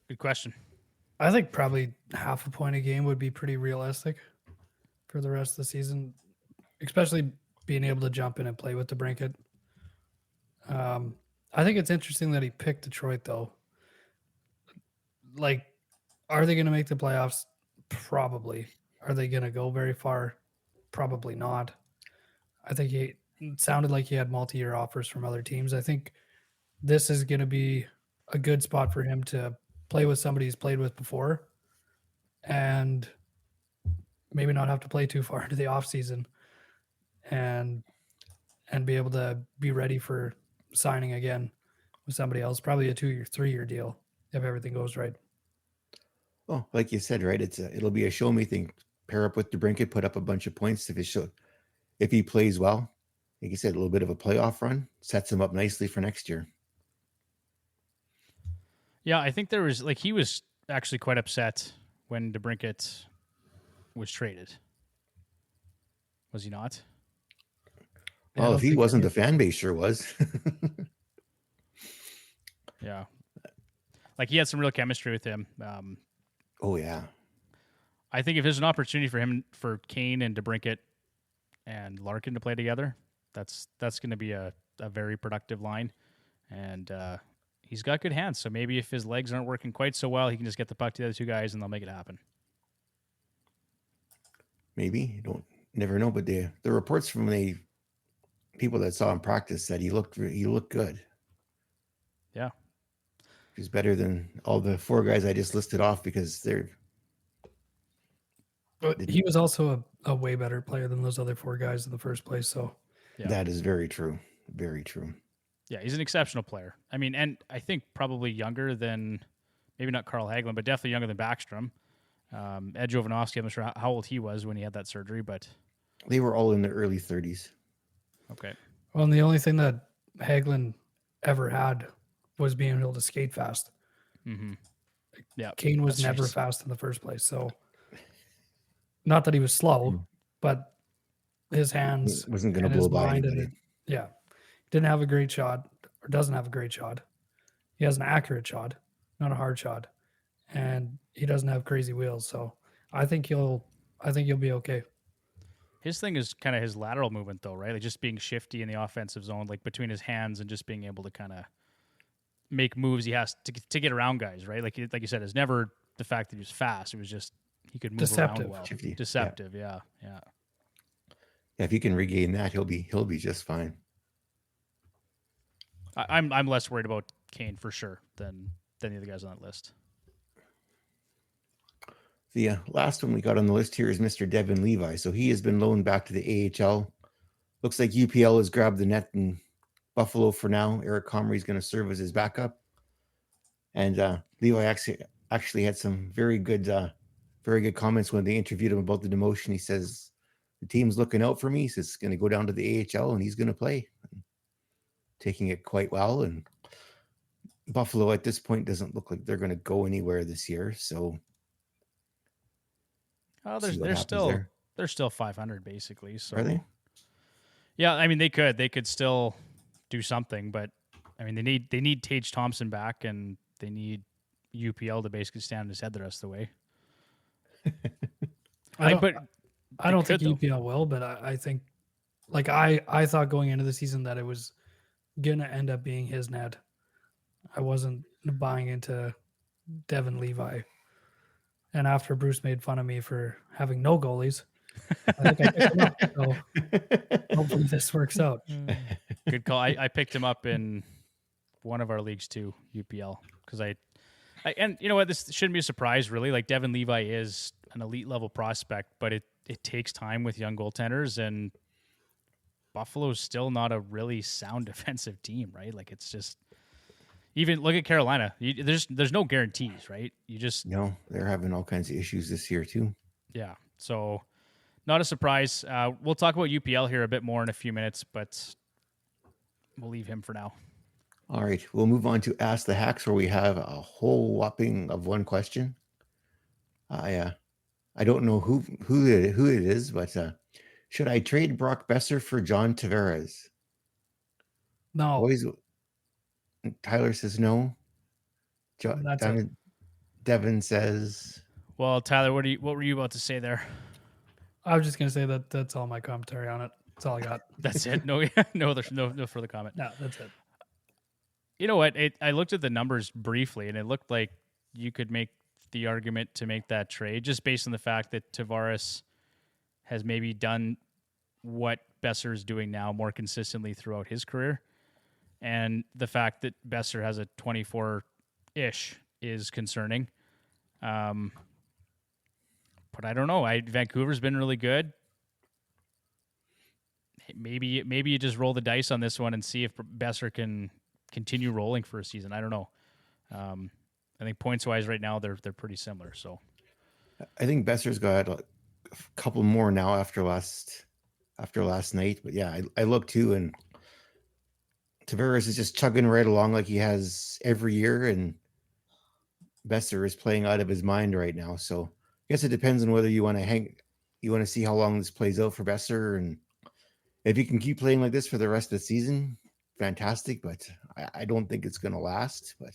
Speaker 2: Good question.
Speaker 3: I think probably half a point a game would be pretty realistic for the rest of the season, especially being able to jump in and play with the Brinket. I think it's interesting that he picked Detroit, though. Like, are they going to make the playoffs? Probably. Are they going to go very far? Probably not. I think it sounded like he had multi-year offers from other teams. I think this is going to be a good spot for him to play with somebody he's played with before and maybe not have to play too far into the off season and be able to be ready for signing again with somebody else, probably a 2-year, 3-year deal if everything goes right.
Speaker 1: Well, like you said, right? It'll be a show me thing. Pair up with DeBrincat, put up a bunch of points if he plays well. Like you said, a little bit of a playoff run sets him up nicely for next year.
Speaker 2: Yeah, I think there was he was actually quite upset when DeBrincat was traded. Was he not?
Speaker 1: Well, if he wasn't, the fan base sure was.
Speaker 2: Yeah. Like he had some real chemistry with him.
Speaker 1: Oh yeah.
Speaker 2: I think if there's an opportunity for Kane and DeBrincat and Larkin to play together, that's going to be a very productive line. And he's got good hands, so maybe if his legs aren't working quite so well, he can just get the puck to the other two guys and they'll make it happen.
Speaker 1: Maybe. You don't never know, but the reports from the people that saw him practice said he looked good.
Speaker 2: Yeah.
Speaker 1: He's better than all the 4 guys I just listed off because
Speaker 3: he was also a way better player than those other 4 guys in the first place. So
Speaker 2: yeah.
Speaker 1: That is very true. Very true.
Speaker 2: Yeah, he's an exceptional player. I mean, and I think probably younger than, maybe not Carl Hagelin, but definitely younger than Backstrom. Ed Jovanovski, I'm not sure how old he was when he had that surgery, but
Speaker 1: they were all in their early 30s.
Speaker 2: Okay.
Speaker 3: Well, and the only thing that Hagelin ever had was being able to skate fast.
Speaker 2: Mm-hmm. Yeah,
Speaker 3: Kane was never fast in the first place. So, not that he was slow, but his hands
Speaker 1: wasn't going to blow by anybody.
Speaker 3: Didn't have a great shot, or doesn't have a great shot. He has an accurate shot, not a hard shot, and he doesn't have crazy wheels. So, I think he'll be okay.
Speaker 2: His thing is kind of his lateral movement, though, right? Like just being shifty in the offensive zone, like between his hands, and just being able to kind of make moves. He has to get around guys, right? Like you said, it's never the fact that he was fast. It was just he could move around well.
Speaker 1: Shifty.
Speaker 2: Deceptive, yeah.
Speaker 1: Yeah, if he can regain that, he'll be just fine.
Speaker 2: I'm less worried about Kane for sure than the other guys on that list.
Speaker 1: The last one we got on the list here is Mr. Devin Levi. So he has been loaned back to the AHL. Looks like UPL has grabbed the net in Buffalo for now. Eric Comrie is going to serve as his backup. And Levi actually had some very good comments when they interviewed him about the demotion. He says, the team's looking out for me. He says he's going to go down to the AHL and he's going to play. Taking it quite well. And Buffalo at this point doesn't look like they're going to go anywhere this year. So
Speaker 2: they're still 500 basically. So
Speaker 1: are they?
Speaker 2: Yeah, I mean they could still do something, but I mean they need Tage Thompson back, and they need UPL to basically stand on his head the rest of the way.
Speaker 3: I don't think UPL will, but I think, like I thought going into the season that it was gonna end up being his net. I wasn't buying into Devin Levi. And after Bruce made fun of me for having no goalies, I think I picked him up. So hopefully this works out.
Speaker 2: Good call. I picked him up in one of our leagues too, UPL, because I and you know what, this shouldn't be a surprise really. Like Devin Levi is an elite level prospect, but it takes time with young goaltenders, and Buffalo's still not a really sound defensive team, right? Like it's just. Even look at Carolina. There's no guarantees, right?
Speaker 1: No, they're having all kinds of issues this year too.
Speaker 2: Yeah, so not a surprise. We'll talk about UPL here a bit more in a few minutes, but we'll leave him for now.
Speaker 1: All right, we'll move on to Ask the Hacks, where we have a whole whopping of one question. I don't know who it is, but should I trade Brock Boeser for John Tavares?
Speaker 3: No,
Speaker 1: Boys, Tyler says no.
Speaker 3: that's it.
Speaker 1: Devin says
Speaker 2: Well, Tyler, what were you about to say there?
Speaker 3: I was just gonna say that that's all my commentary on it. That's all I got.
Speaker 2: That's it. No, no further comment.
Speaker 3: No, that's it.
Speaker 2: You know what? I looked at the numbers briefly, and it looked like you could make the argument to make that trade just based on the fact that Tavares has maybe done what Boeser is doing now more consistently throughout his career, and the fact that Boeser has a 24-ish is concerning. But I don't know. Vancouver's been really good. Maybe you just roll the dice on this one and see if Boeser can continue rolling for a season. I don't know. I think points wise right now they're pretty similar. So
Speaker 1: I think Besser's got a couple more now after last night. But yeah, I look too, and Tavares is just chugging right along like he has every year, and Boeser is playing out of his mind right now. So I guess it depends on whether you want to see how long this plays out for Boeser, and if he can keep playing like this for the rest of the season, fantastic. But I don't think it's going to last. But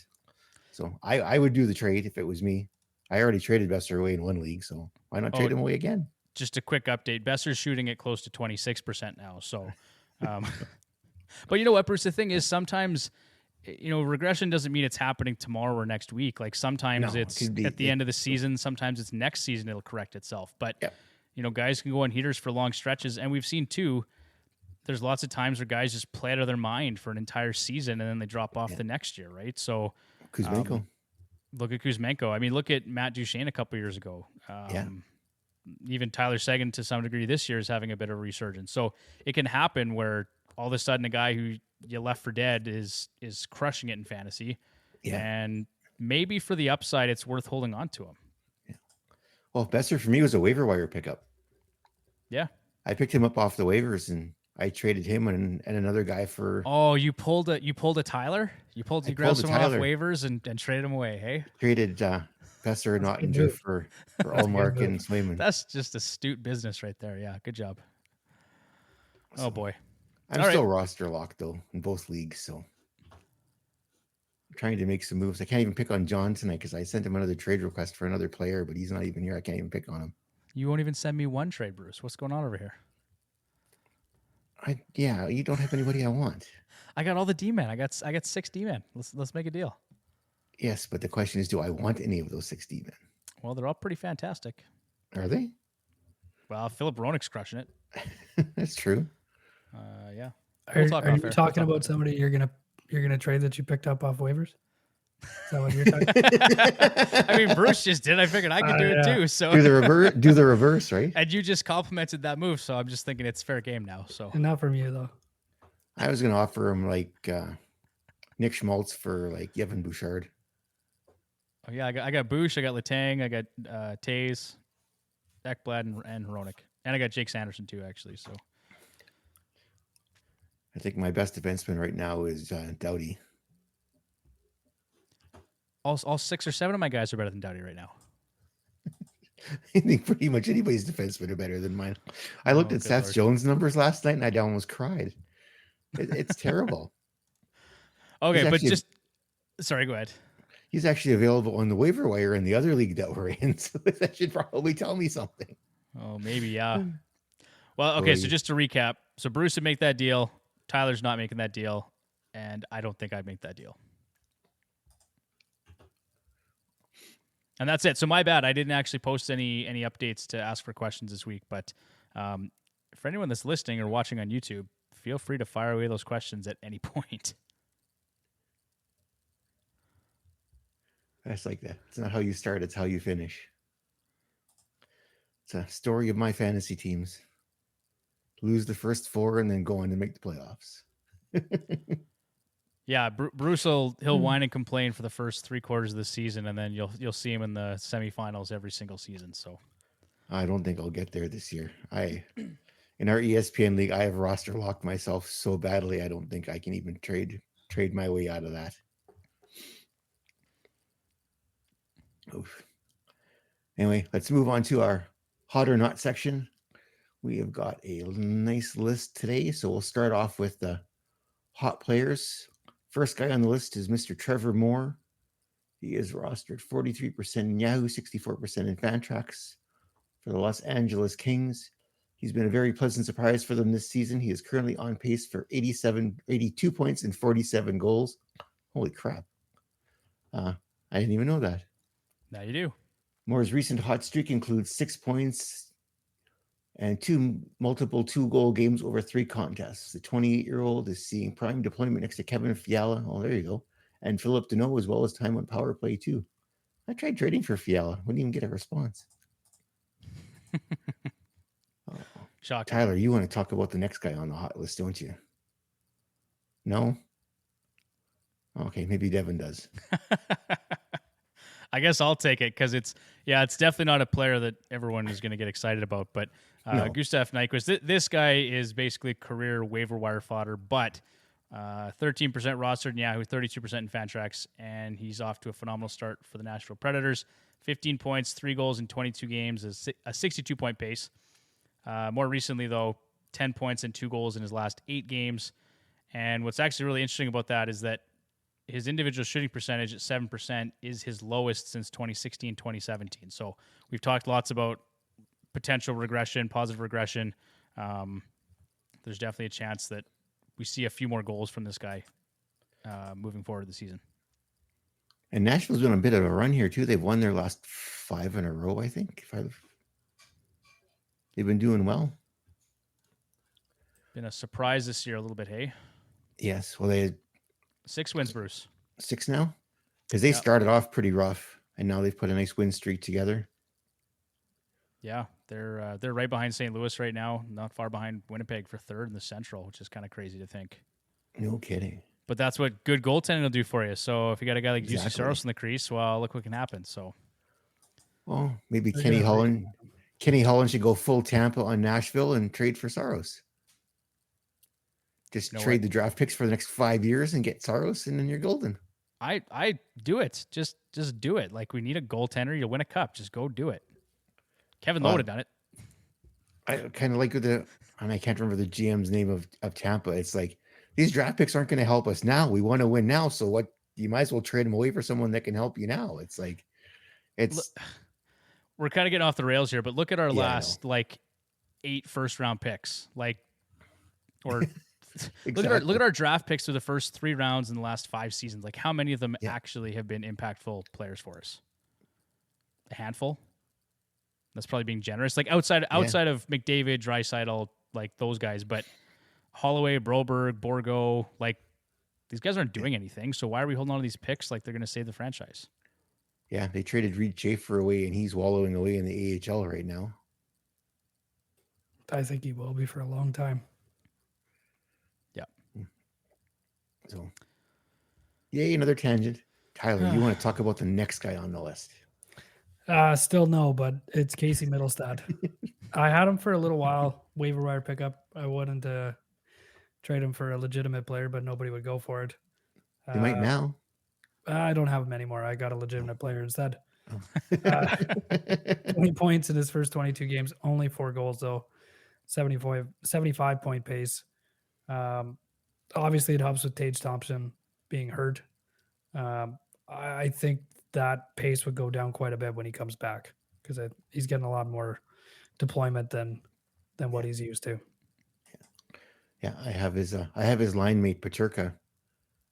Speaker 1: so I would do the trade if it was me. I already traded Boeser away in one league, so why not trade him away again?
Speaker 2: Just a quick update: Boeser's shooting at close to 26% now. So, but you know what, Bruce? The thing is, sometimes regression doesn't mean it's happening tomorrow or next week. Like sometimes it's at the end of the season. Sometimes it's next season it'll correct itself. But guys can go on heaters for long stretches, and we've seen too. There's lots of times where guys just play out of their mind for an entire season and then they drop off the next year, right? So
Speaker 1: Kuzmenko.
Speaker 2: Look at Kuzmenko. I mean, look at Matt Duchene a couple years ago. Even Tyler Seguin to some degree this year is having a bit of a resurgence. So it can happen where all of a sudden a guy who you left for dead is crushing it in fantasy. Yeah. And maybe for the upside, it's worth holding on to him.
Speaker 1: Yeah. Well, Boeser for me was a waiver wire pickup.
Speaker 2: Yeah.
Speaker 1: I picked him up off the waivers and I traded him and another guy for.
Speaker 2: Oh, you pulled a Tyler? You grabbed someone off waivers and traded him away, hey?
Speaker 1: Traded Boeser and Ottinger for Allmark and Swayman.
Speaker 2: That's just astute business right there. Yeah, good job. Oh boy.
Speaker 1: I'm still roster locked though in both leagues, so I'm trying to make some moves. I can't even pick on John tonight because I sent him another trade request for another player, but he's not even here. I can't even pick on him.
Speaker 2: You won't even send me one trade, Bruce. What's going on over here?
Speaker 1: You don't have anybody I want.
Speaker 2: I got all the D-men. I got 6 D-men. Let's make a deal.
Speaker 1: Yes, but the question is, do I want any of those 6 D-men?
Speaker 2: Well, they're all pretty fantastic.
Speaker 1: Are they?
Speaker 2: Well, Philip Roenick's crushing it.
Speaker 1: That's true.
Speaker 2: Yeah.
Speaker 3: Are you talking about somebody you're gonna trade that you picked up off waivers? Is that what you're talking?
Speaker 2: I mean, Bruce just did. I figured I could do it too. So
Speaker 1: do the reverse, right?
Speaker 2: And you just complimented that move, so I'm just thinking it's fair game now. So
Speaker 3: not from you though.
Speaker 1: I was gonna offer him like Nick Schmaltz for like Yevon Bouchard.
Speaker 2: Oh yeah, I got Bush, I got Letang, I got Taze, Ekblad, and Hronik, and I got Jake Sanderson too, actually. So
Speaker 1: I think my best defenseman right now is Doughty.
Speaker 2: All 6 or 7 of my guys are better than Doughty right now.
Speaker 1: I think pretty much anybody's defensemen are better than mine. I looked at Seth Jones' numbers last night and I almost cried. It's terrible.
Speaker 2: Okay, but sorry, go ahead.
Speaker 1: He's actually available on the waiver wire in the other league that we're in, so that should probably tell me something.
Speaker 2: Oh, maybe, yeah. Well, okay, so just to recap. So Bruce would make that deal. Tyler's not making that deal. And I don't think I'd make that deal. And that's it. So my bad. I didn't actually post any updates to ask for questions this week. But for anyone that's listening or watching on YouTube, feel free to fire away those questions at any point.
Speaker 1: That's like that. It's not how you start, it's how you finish. It's a story of my fantasy teams. Lose the first 4 and then go on to make the playoffs.
Speaker 2: Yeah, Bruce he'll whine and complain for the first 3 quarters of the season, and then you'll see him in the semifinals every single season. So
Speaker 1: I don't think I'll get there this year. In our ESPN league, I have roster locked myself so badly. I don't think I can even trade my way out of that. Oof. Anyway, let's move on to our hot or not section. We have got a nice list today, so we'll start off with the hot players. First guy on the list is Mr. Trevor Moore. He is rostered 43% in Yahoo, 64% in Fantrax for the Los Angeles Kings. He's been a very pleasant surprise for them this season. He is currently on pace for 82 points and 47 goals. Holy crap. I didn't even know that.
Speaker 2: Now you do.
Speaker 1: Moore's recent hot streak includes 6 points and multiple 2-goal games over 3 contests. The 28-year-old is seeing prime deployment next to Kevin Fiala. Oh, there you go. And Philip Deneau, as well as time on power play, too. I tried trading for Fiala. Wouldn't even get a response.
Speaker 2: Shocking.
Speaker 1: Tyler, you want to talk about the next guy on the hot list, don't you? No? Okay, maybe Devin does.
Speaker 2: I guess I'll take it because it's definitely not a player that everyone is going to get excited about. But
Speaker 1: No.
Speaker 2: Gustav Nyquist, this guy is basically career waiver wire fodder, but 13% rostered in Yahoo, 32% in Fantrax, and he's off to a phenomenal start for the Nashville Predators. 15 points, 3 goals in 22 games, a 62-point pace. More recently, though, 10 points and 2 goals in his last 8 games. And what's actually really interesting about that is that his individual shooting percentage at 7% is his lowest since 2016-2017. So we've talked lots about potential regression, positive regression. There's definitely a chance that we see a few more goals from this guy moving forward this season.
Speaker 1: And Nashville's been on a bit of a run here, too. They've won their last 5 in a row, I think. They've been doing well.
Speaker 2: Been a surprise this year a little bit, hey?
Speaker 1: Yes. Well, they
Speaker 2: 6 wins, Bruce.
Speaker 1: 6 now? Because they started off pretty rough, and now they've put a nice win streak together.
Speaker 2: Yeah, they're right behind St. Louis right now, not far behind Winnipeg for third in the Central, which is kind of crazy to think.
Speaker 1: No kidding.
Speaker 2: But that's what good goaltending will do for you. So if you got a guy like
Speaker 1: Exactly.
Speaker 2: Juicy Saros in the crease, well, look what can happen. So,
Speaker 1: Well, maybe Kenny Holland should go full Tampa on Nashville and trade for Saros. Just trade the draft picks for the next 5 years and get Saros, and then you're golden.
Speaker 2: I do it. Just do it. Like, we need a goaltender. You'll win a cup. Just go do it. Kevin Lowe would have done it.
Speaker 1: I kind of like and I can't remember the GM's name of Tampa. It's like, these draft picks aren't going to help us now. We want to win now. So what? You might as well trade them away for someone that can help you now. It's like,
Speaker 2: we're kind of getting off the rails here, but look at our last 8 first-round picks.
Speaker 1: Exactly.
Speaker 2: look at our draft picks through the first 3 rounds in the last 5 seasons. Like, how many of them actually have been impactful players for us? A handful. That's probably being generous. Like, outside of McDavid, Draisaitl, like those guys, but Holloway, Broberg, Borgo, like, these guys aren't doing anything. So why are we holding on to these picks like they're going to save the franchise?
Speaker 1: Yeah, they traded Reed Schaefer away, and he's wallowing away in the AHL right now.
Speaker 3: I think he will be for a long time.
Speaker 2: Yeah.
Speaker 1: So, yay, another tangent. Tyler, you want to talk about the next guy on the list?
Speaker 3: Still no, but it's Casey Middlestad. I had him for a little while, waiver wire pickup. I wouldn't trade him for a legitimate player, but nobody would go for it.
Speaker 1: They might now.
Speaker 3: I don't have him anymore. I got a legitimate player instead. 20 points in his first 22 games, only 4 goals though. 75 point pace. Obviously, it helps with Tage Thompson being hurt. I think that pace would go down quite a bit when he comes back because he's getting a lot more deployment than what he's used to.
Speaker 1: Yeah, I have his line mate Paterka.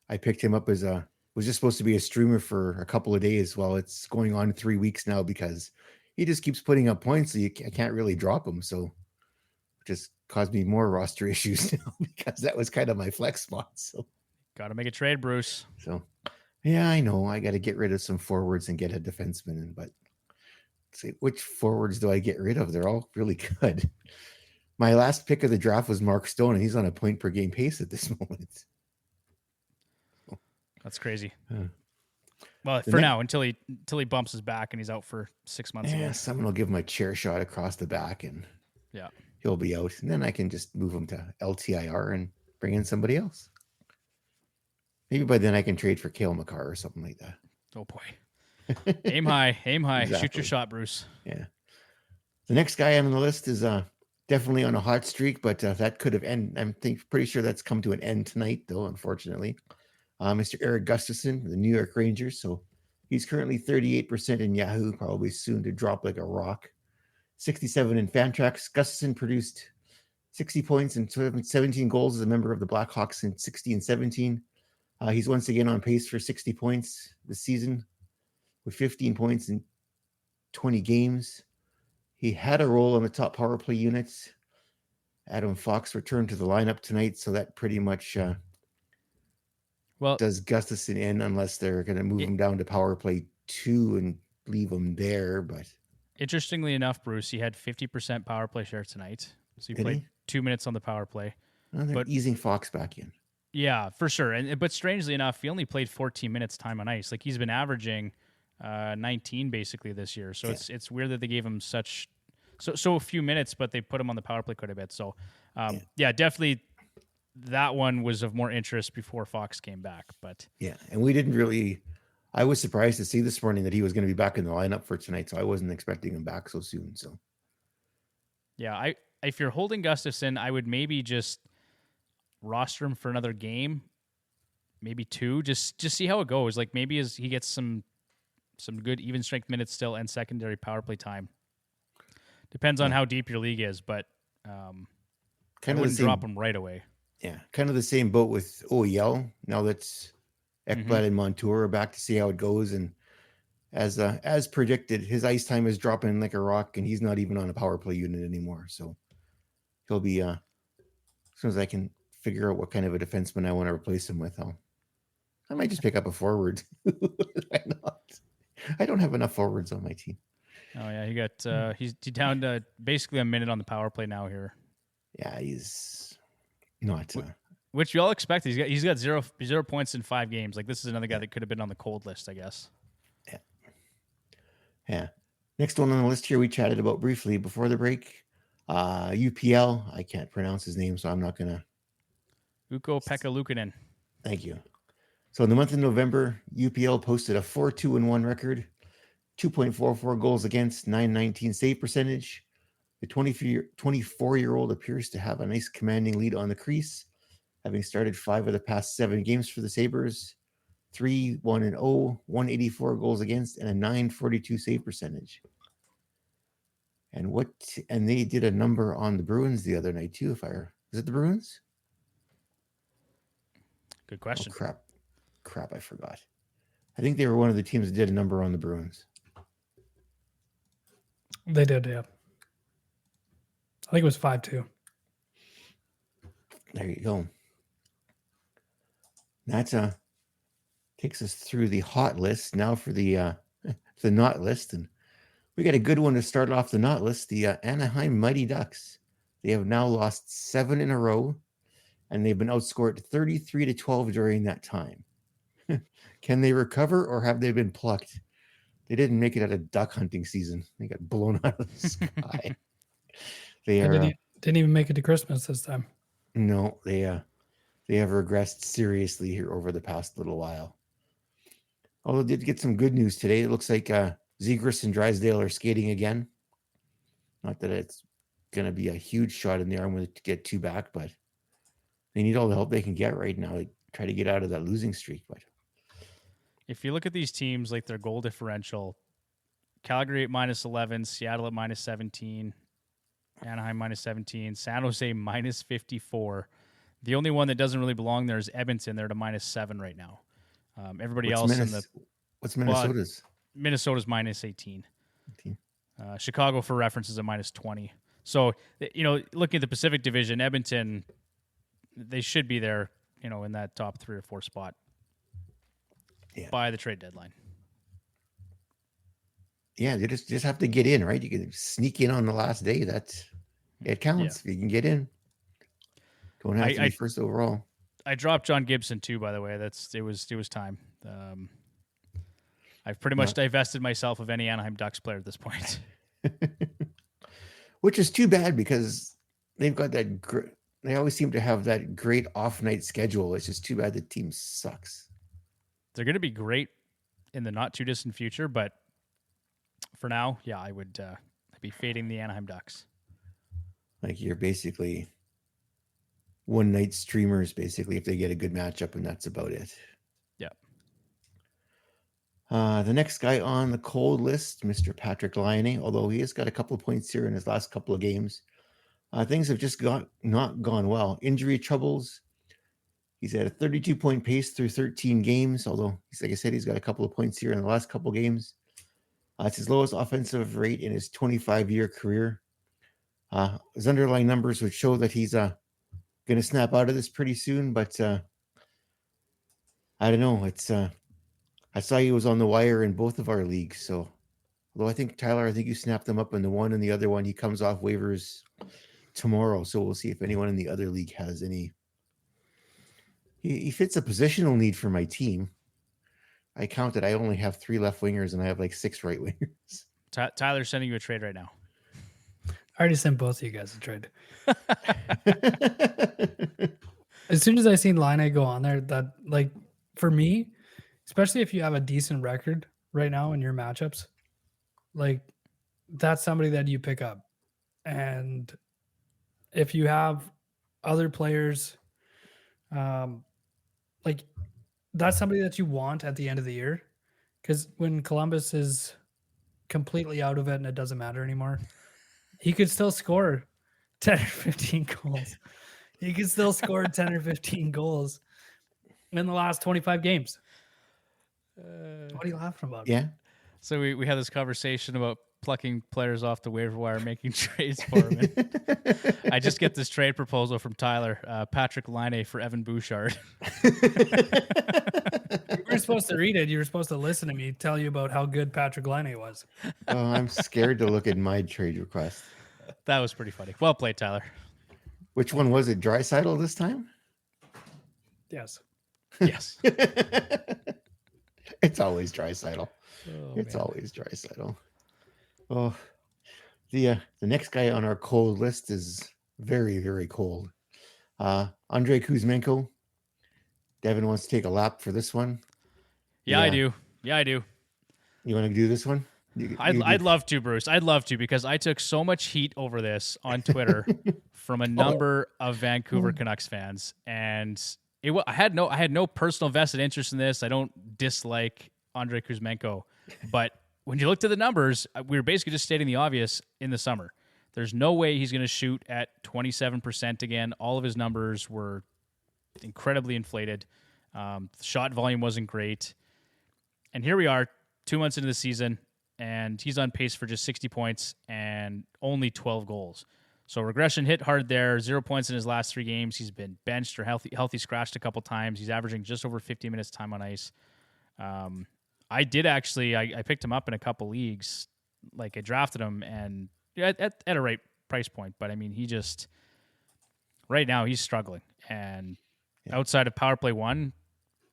Speaker 1: I picked him up was just supposed to be a streamer for a couple of days. Well, it's going on 3 weeks now because he just keeps putting up points, so I can't really drop him. So it just caused me more roster issues now because that was kind of my flex spot. So
Speaker 2: got to make a trade, Bruce.
Speaker 1: So yeah, I know I got to get rid of some forwards and get a defenseman in, but let's see, which forwards do I get rid of? They're all really good. My last pick of the draft was Mark Stone, and he's on a point per game pace at this moment.
Speaker 2: That's crazy. Well, now, until he bumps his back and he's out for 6 months.
Speaker 1: Yeah, someone will give him a chair shot across the back, and he'll be out. And then I can just move him to LTIR and bring in somebody else. Maybe by then I can trade for Cale Makar or something like that.
Speaker 2: Oh boy. Aim high, shoot
Speaker 1: Exactly.
Speaker 2: your shot, Bruce.
Speaker 1: Yeah. The next guy on the list is definitely on a hot streak, but that could have ended. Pretty sure that's come to an end tonight, though, unfortunately. Mr. Erik Gustafsson, the New York Rangers. So he's currently 38% in Yahoo, probably soon to drop like a rock. 67 in Fantrax. Gustafsson produced 60 points and 17 goals as a member of the Blackhawks in 16 and 17. He's once again on pace for 60 points this season with 15 points in 20 games. He had a role on the top power play units. Adam Fox returned to the lineup tonight, so that pretty much does Gustafsson in, unless they're going to move him down to power play 2 and leave him there. But
Speaker 2: interestingly enough, Bruce, he had 50% power play share tonight, so he played 2 minutes on the power play.
Speaker 1: They're easing Fox back in.
Speaker 2: Yeah, for sure. But strangely enough, he only played 14 minutes time on ice. Like he's been averaging 19 basically this year. So it's weird that they gave him so few minutes, but they put him on the power play quite a bit. So definitely that one was of more interest before Fox came back. But
Speaker 1: yeah, and we didn't really. I was surprised to see this morning that he was going to be back in the lineup for tonight, so I wasn't expecting him back so soon. So
Speaker 2: yeah, if you're holding Gustafsson, I would maybe just roster him for another game, maybe 2, just see how it goes. Like maybe as he gets some good even strength minutes still and secondary power play time. Depends on how deep your league is, but I wouldn't drop him right away.
Speaker 1: Yeah, kind of the same boat with OEL. Now that's Ekblad and Montour are back to see how it goes, and as predicted, his ice time is dropping like a rock, and he's not even on a power play unit anymore. So he'll be as soon as I can figure out what kind of a defenseman I want to replace him with, I might just pick up a forward. Why not? I don't have enough forwards on my team.
Speaker 2: Oh yeah, he got he's down to basically a minute on the power play now here.
Speaker 1: Yeah, he's not.
Speaker 2: Which we all expected. He's got 0 points in 5 games. Like this is another guy that could have been on the cold list, I guess.
Speaker 1: Yeah. Next one on the list here we chatted about briefly before the break. UPL. I can't pronounce his name, so I'm not gonna.
Speaker 2: Ukko-Pekka Luukkonen.
Speaker 1: Thank you. So in the month of November, UPL posted a 4-2-1 record, 2.44 goals against, 919 save percentage. The 24-year-old appears to have a nice commanding lead on the crease, having started 5 of the past 7 games for the Sabres, 3-1-0, 184 goals against, and a 942 save percentage. And they did a number on the Bruins the other night too. Is it the Bruins?
Speaker 2: Good question.
Speaker 1: Oh, crap! I forgot. I think they were one of the teams that did a number on the Bruins.
Speaker 3: They did, yeah. I think it was 5-2.
Speaker 1: There you go. That takes us through the hot list. Now for the not list, and we got a good one to start off the not list. The Anaheim Mighty Ducks. They have now lost 7 in a row, and they've been outscored 33-12 during that time. Can they recover, or have they been plucked? They didn't make it out of duck hunting season. They got blown out of the sky. They
Speaker 3: didn't even make it to Christmas this time.
Speaker 1: No, they have regressed seriously here over the past little while. Although they did get some good news today. It looks like Zegras and Drysdale are skating again. Not that it's going to be a huge shot in the arm to get 2 back, but they need all the help they can get right now to try to get out of that losing streak. But
Speaker 2: if you look at these teams, like their goal differential, Calgary at -11, Seattle at -17, Anaheim -17, San Jose -54. The only one that doesn't really belong there is Edmonton. They're at a -7 right now. Everybody else
Speaker 1: what's Minnesota's?
Speaker 2: Minnesota's -18. Chicago, for reference, is a -20. So, looking at the Pacific Division, Edmonton, they should be there, in that top 3 or 4 spot by the trade deadline.
Speaker 1: Yeah, they just have to get in, right? You can sneak in on the last day. It counts. If you can get in. Don't have to be first overall.
Speaker 2: I dropped John Gibson too, by the way. It was time. I've pretty much divested myself of any Anaheim Ducks player at this point.
Speaker 1: Which is too bad because they've got that. They always seem to have that great off-night schedule. It's just too bad the team sucks.
Speaker 2: They're going to be great in the not too distant future. But for now, yeah, I'd be fading the Anaheim Ducks.
Speaker 1: Like you're basically one night streamers, basically, if they get a good matchup, and that's about it.
Speaker 2: Yeah.
Speaker 1: The next guy on the cold list, Mr. Patrick Laine, although he has got a couple of points here in his last couple of games. Things have just not gone well. Injury troubles. He's at a 32-point pace through 13 games, although, like I said, he's got a couple of points here in the last couple of games. It's his lowest offensive rate in his 25-year career. His underlying numbers would show that he's going to snap out of this pretty soon, but I don't know. I saw he was on the wire in both of our leagues, so although I think, Tyler, you snapped them up in the one, and the other one he comes off waivers tomorrow, so we'll see if anyone in the other league has any. He fits a positional need for my team. I counted. I only have 3 left wingers, and I have like 6 right wingers.
Speaker 2: Tyler's sending you a trade right now.
Speaker 3: I already sent both of you guys a trade. As soon as I seen Laine go on there, that, like, for me, especially if you have a decent record right now in your matchups, like, that's somebody that you pick up. And if you have other players, like, that's somebody that you want at the end of the year. Because when Columbus is completely out of it and it doesn't matter anymore, he could still score 10 or 15 goals. He could still score 10 or 15 goals in the last 25 games. What are you laughing about?
Speaker 1: Yeah.
Speaker 2: So we had this conversation about plucking players off the waiver wire, making trades for him. I just get this trade proposal from Tyler, Patrick Laine for Evan Bouchard.
Speaker 3: You were supposed to read it. You were supposed to listen to me tell you about how good Patrick Laine was.
Speaker 1: Oh, I'm scared to look at my trade request.
Speaker 2: That was pretty funny. Well played, Tyler.
Speaker 1: Which one was it? Draisaitl this time?
Speaker 3: Yes.
Speaker 2: Yes.
Speaker 1: It's always Draisaitl.
Speaker 2: Oh,
Speaker 1: Always Draisaitl. Oh, the next guy on our cold list is very, very cold. Andrei Kuzmenko. Devin wants to take a lap for this one.
Speaker 2: Yeah, I do. Yeah, I do.
Speaker 1: You want to do this one?
Speaker 2: I'd love to, Bruce. I'd love to, because I took so much heat over this on Twitter from a number of Vancouver Canucks fans, and I had no personal vested interest in this. I don't dislike Andrei Kuzmenko, but when you looked at the numbers, we were basically just stating the obvious in the summer. There's no way he's going to shoot at 27% again. All of his numbers were incredibly inflated. Shot volume wasn't great. And here we are 2 months into the season, and he's on pace for just 60 points and only 12 goals. So regression hit hard there. 0 points in his last 3 games. He's been benched or healthy scratched a couple times. He's averaging just over 50 minutes time on ice. I picked him up in a couple leagues. Like, I drafted him and at a right price point. But I mean, right now he's struggling. And outside of Power Play 1,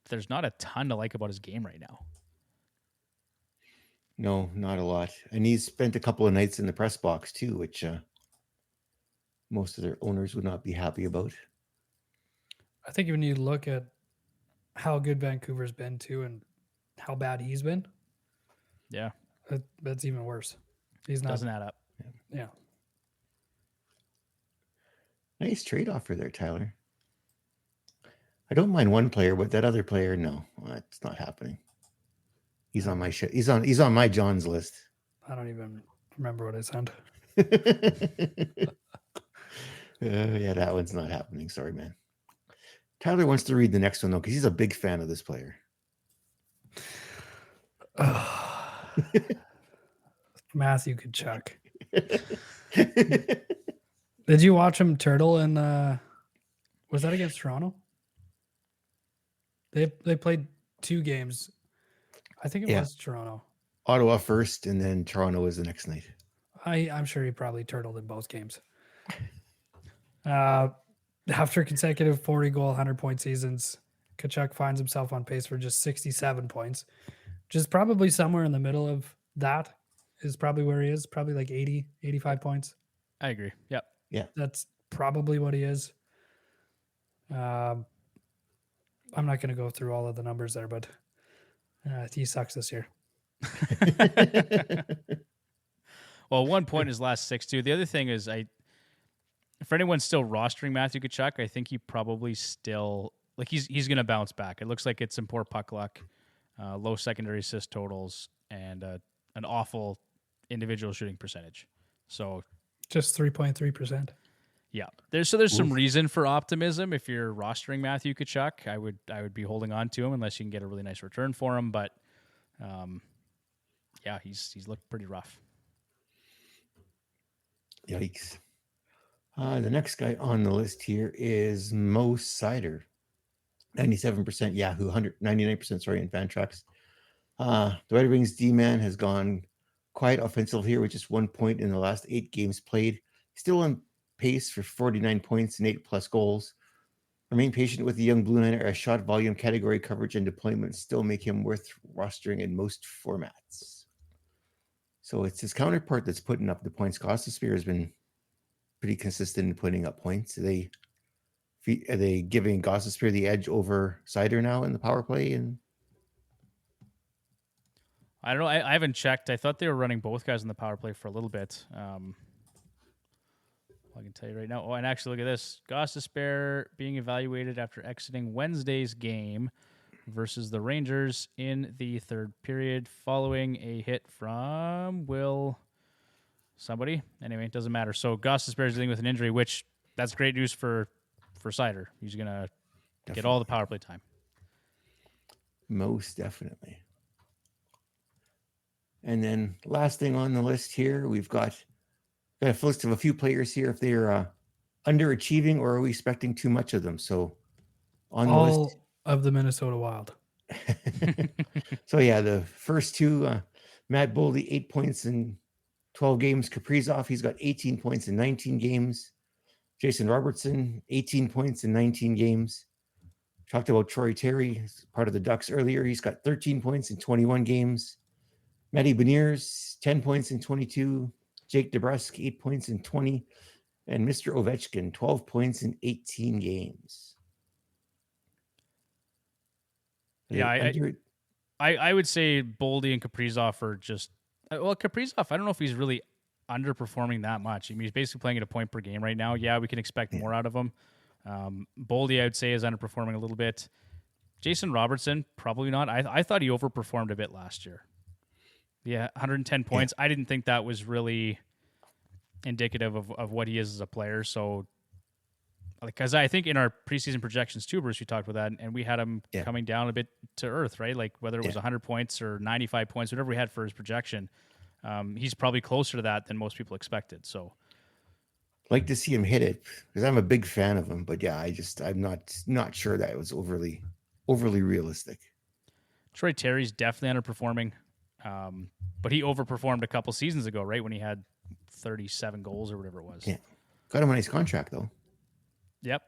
Speaker 2: there's not a ton to like about his game right now.
Speaker 1: No, not a lot. And he's spent a couple of nights in the press box too, which most of their owners would not be happy about.
Speaker 3: I think when you look at how good Vancouver's been too and how bad he's been, that's even worse. He's not.
Speaker 2: Doesn't add up.
Speaker 3: Yeah.
Speaker 1: Nice trade offer there, Tyler. I don't mind one player, but that other player, no, it's not happening. He's on my shit. He's on my John's list.
Speaker 3: I don't even remember what I sent.
Speaker 1: Yeah, that one's not happening. Sorry, man. Tyler wants to read the next one though, because he's a big fan of this player.
Speaker 3: Matthew could check. Did you watch him turtle in was that against Toronto? They played 2 games. I think it was Toronto.
Speaker 1: Ottawa first, and then Toronto was the next night.
Speaker 3: I'm sure he probably turtled in both games. After consecutive 40-goal, 100-point seasons, Tkachuk finds himself on pace for just 67 points, which is probably somewhere in the middle of that is probably where he is, probably like 80, 85 points.
Speaker 2: I agree. Yep.
Speaker 1: Yeah.
Speaker 3: That's probably what he is. I'm not going to go through all of the numbers there, but He sucks this year.
Speaker 2: Well, 1 point in his last 6 too. The other thing is, for anyone still rostering Matthew Tkachuk, I think he probably still he's going to bounce back. It looks like it's some poor puck luck, low secondary assist totals, and an awful individual shooting percentage. So
Speaker 3: just 3.3%.
Speaker 2: Yeah, there's some reason for optimism if you're rostering Matthew Tkachuk. I would be holding on to him unless you can get a really nice return for him. But yeah, he's looked pretty rough.
Speaker 1: Yikes. The next guy on the list here is Mo Sider, 97% Yahoo, 99% sorry in Fantrax. The Red Wings D-man has gone quite offensive here with just 1 point in the last 8 games played. Still on pace for 49 points and 8+ goals. Remain patient with the young Blue Niner as shot volume, category coverage, and deployment still make him worth rostering in most formats. So it's his counterpart that's putting up the points. Gustafsson has been pretty consistent in putting up points. Are they giving Gustafsson the edge over Sider now in the power play? And
Speaker 2: I don't know. I haven't checked. I thought they were running both guys in the power play for a little bit. I can tell you right now. Oh, and actually, look at this. Gustafsson being evaluated after exiting Wednesday's game versus the Rangers in the third period following a hit from somebody. Anyway, it doesn't matter. So Gustafsson is dealing with an injury, which that's great news for Sider. He's going to get all the power play time.
Speaker 1: Most definitely. And then last thing on the list here, we've got a list of a few players here if they're underachieving or are we expecting too much of them. So on the list
Speaker 3: of the Minnesota Wild.
Speaker 1: So yeah, the first two, Matt Boldy, 8 points in 12 games. Kaprizov, he's got 18 points in 19 games. Jason Robertson, 18 points in 19 games. Talked about Troy Terry, part of the Ducks earlier. He's got 13 points in 21 games. Matty Beniers, 10 points in 22. Jake DeBrusk, 8 points in 20. And Mr. Ovechkin, 12 points in 18 games.
Speaker 2: Yeah, I would say Boldy and Kaprizov are just... Well, Kaprizov, I don't know if he's really underperforming that much. I mean, he's basically playing at a point per game right now. Yeah, we can expect more out of him. Boldy, I would say, is underperforming a little bit. Jason Robertson, probably not. I thought he overperformed a bit last year. Yeah, 110 points. Yeah. I didn't think that was really indicative of what he is as a player. So, because I think in our preseason projections too, Bruce, we talked about that, and we had him coming down a bit to earth, right? Like whether it was 100 points or 95 points, whatever we had for his projection, he's probably closer to that than most people expected. So,
Speaker 1: like to see him hit it because I'm a big fan of him. But yeah, I'm not sure that it was overly realistic.
Speaker 2: Troy Terry's definitely underperforming, but he overperformed a couple seasons ago, right, when he had 37 goals or whatever it was.
Speaker 1: Yeah, got him a nice contract though.
Speaker 2: Yep.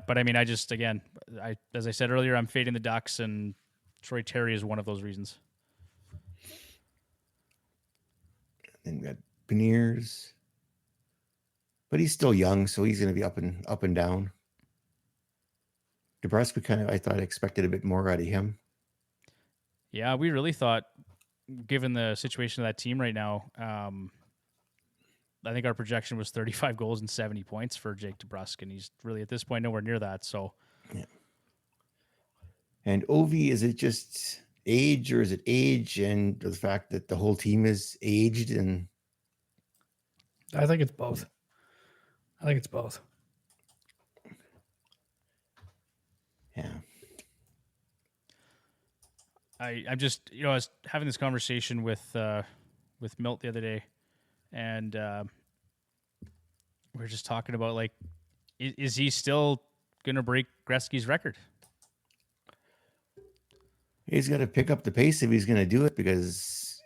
Speaker 2: But I mean, as I said earlier, I'm fading the Ducks, and Troy Terry is one of those reasons.
Speaker 1: Then we got Beniers, but he's still young, so he's going to be up and down. DeBrusk, I thought I expected a bit more out of him.
Speaker 2: Yeah, we really thought, given the situation of that team right now, I think our projection was 35 goals and 70 points for Jake DeBrusk, and he's really at this point nowhere near that. So,
Speaker 1: yeah. And Ovi, is it just age, or is it age and the fact that the whole team is aged? And
Speaker 3: I think it's both.
Speaker 1: Yeah.
Speaker 2: I'm just, I was having this conversation with Milt the other day, and we were just talking about, like, is he still going to break Gretzky's record?
Speaker 1: He's got to pick up the pace if he's going to do it, because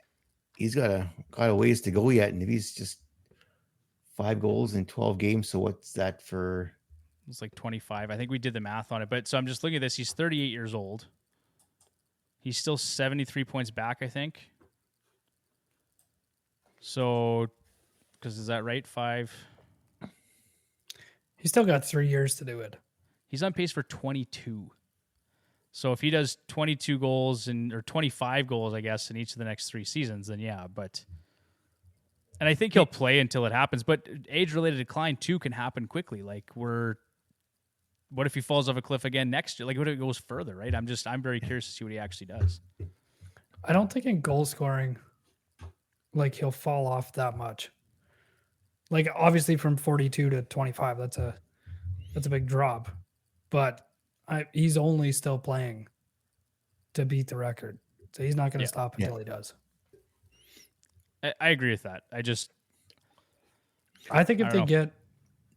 Speaker 1: he's got a ways to go yet. And if he's just 5 goals in 12 games, so what's that for?
Speaker 2: It's like 25. I think we did the math on it. But so I'm just looking at this. He's 38 years old. He's still 73 points back, I think. So, because is that right? 5.
Speaker 3: He's still got 3 years to do it.
Speaker 2: He's on pace for 22. So if he does 22 goals or 25 goals, I guess, in each of the next 3 seasons, then yeah. And I think he'll play until it happens. But age-related decline too can happen quickly. Like what if he falls off a cliff again next year? Like what if it goes further, right? I'm very curious to see what he actually does.
Speaker 3: I don't think in goal scoring, like he'll fall off that much. Like obviously from 42 to 25, that's a big drop, but he's only still playing to beat the record, so he's not going to stop until he does.
Speaker 2: I agree with that.
Speaker 3: I think if they get,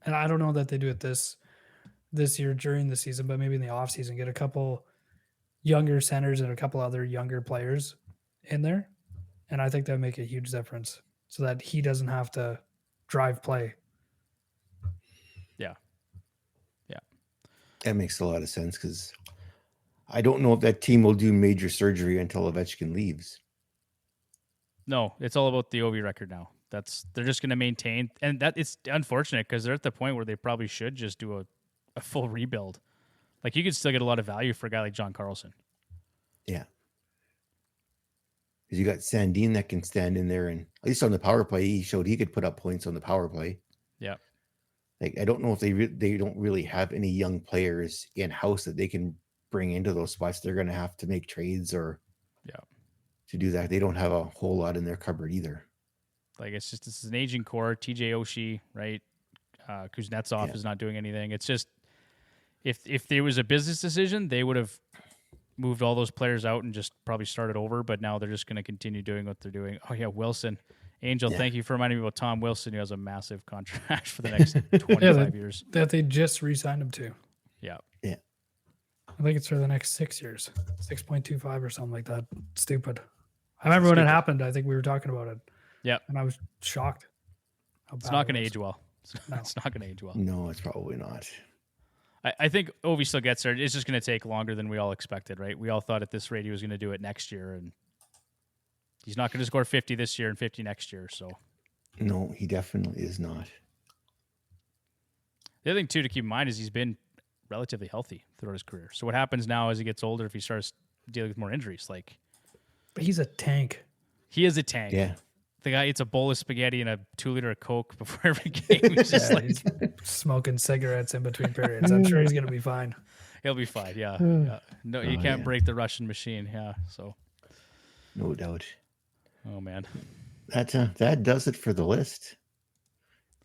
Speaker 3: and I don't know that they do it this year during the season, but maybe in the off season, get a couple younger centers and a couple other younger players in there, and I think that would make a huge difference so that he doesn't have to drive play.
Speaker 2: Yeah.
Speaker 1: That makes a lot of sense because I don't know if that team will do major surgery until Ovechkin leaves.
Speaker 2: No, it's all about the OV record now. They're just going to maintain, and that it's unfortunate because they're at the point where they probably should just do a full rebuild. Like you could still get a lot of value for a guy like John Carlson.
Speaker 1: Yeah. Because you got Sandin that can stand in there, and at least on the power play, he showed he could put up points on the power play.
Speaker 2: Yeah.
Speaker 1: Like I don't know if they don't really have any young players in house that they can bring into those spots. They're going to have to make trades or to do that. They don't have a whole lot in their cupboard either.
Speaker 2: Like it's an aging core. TJ Oshie, right? Kuznetsov is not doing anything. It's just if there was a business decision, they would have moved all those players out and just probably started over. But now they're just going to continue doing what they're doing. Oh yeah, Wilson. Angel, thank you for reminding me about Tom Wilson, who has a massive contract for the next 25 years.
Speaker 3: That they just re-signed him to.
Speaker 2: Yeah.
Speaker 1: Yeah.
Speaker 3: I think it's for the next 6 years, 6.25 or something like that. Stupid. I remember when it happened. I think we were talking about it.
Speaker 2: Yeah.
Speaker 3: And I was shocked.
Speaker 2: It's not going to age well. It's not going to age well.
Speaker 1: No, it's probably not.
Speaker 2: I think Ovi still gets there. It's just going to take longer than we all expected, right? We all thought at this rate he was going to do it next year, and he's not going to score 50 this year and 50 next year. So,
Speaker 1: no, he definitely is not.
Speaker 2: The other thing too to keep in mind is he's been relatively healthy throughout his career. So what happens now as he gets older, if he starts dealing with more injuries,
Speaker 3: but he's a tank.
Speaker 2: He is a tank.
Speaker 1: Yeah.
Speaker 2: The guy eats a bowl of spaghetti and a 2-liter of Coke before every game. He's just
Speaker 3: he's smoking cigarettes in between periods. I'm sure he's going to be fine.
Speaker 2: He'll be fine. Yeah. No, you can't break the Russian machine. Yeah. So.
Speaker 1: No doubt.
Speaker 2: Oh man.
Speaker 1: That does it for the list.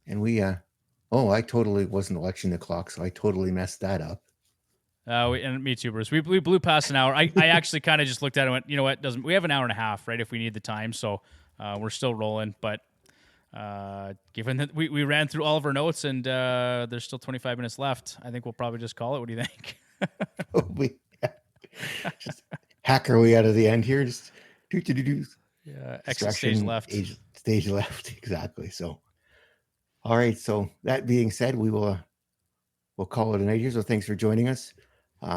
Speaker 1: And we I totally wasn't watching the clock, so I totally messed that up.
Speaker 2: And me too, Bruce. We blew past an hour. I actually kind of just looked at it and went, you know what? We have an hour and a half, right? If we need the time. So we're still rolling. But given that we ran through all of our notes and there's still 25 minutes left, I think we'll probably just call it. What do you think?
Speaker 1: Just hack our way out of the end here. Just do.
Speaker 2: Yeah, exit stage left.
Speaker 1: Stage left, exactly. So, all right. So that being said, we'll call it a night here. So thanks for joining us.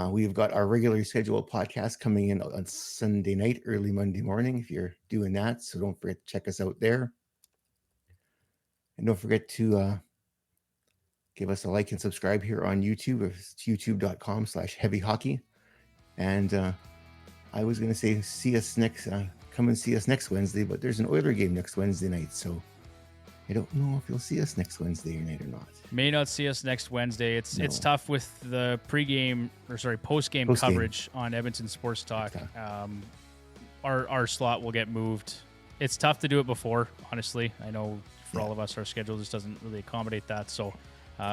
Speaker 1: We've got our regularly scheduled podcast coming in on Sunday night, early Monday morning, if you're doing that. So don't forget to check us out there. And don't forget to give us a like and subscribe here on YouTube. It's youtube.com/heavyhockey. And I was going to say, come and see us next Wednesday, but there's an Oiler game next Wednesday night. So I don't know if you'll see us next Wednesday night or not.
Speaker 2: May not see us next Wednesday. It's tough with the post-game coverage on Edmonton Sports Talk. Our slot will get moved. It's tough to do it before, honestly. I know for all of us, our schedule just doesn't really accommodate that. So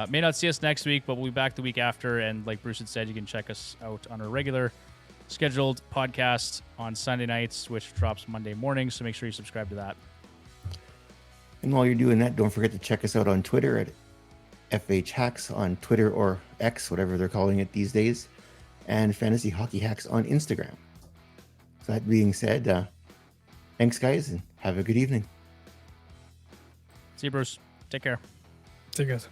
Speaker 2: may not see us next week, but we'll be back the week after. And like Bruce had said, you can check us out on our regular scheduled podcast on Sunday nights, which drops Monday morning. So make sure you subscribe to that.
Speaker 1: And while you're doing that, don't forget to check us out on Twitter at FH Hacks on Twitter or X, whatever they're calling it these days, and Fantasy Hockey Hacks on Instagram. So that being said, thanks guys, and have a good evening.
Speaker 2: See you, Bruce. Take care.
Speaker 3: See you guys.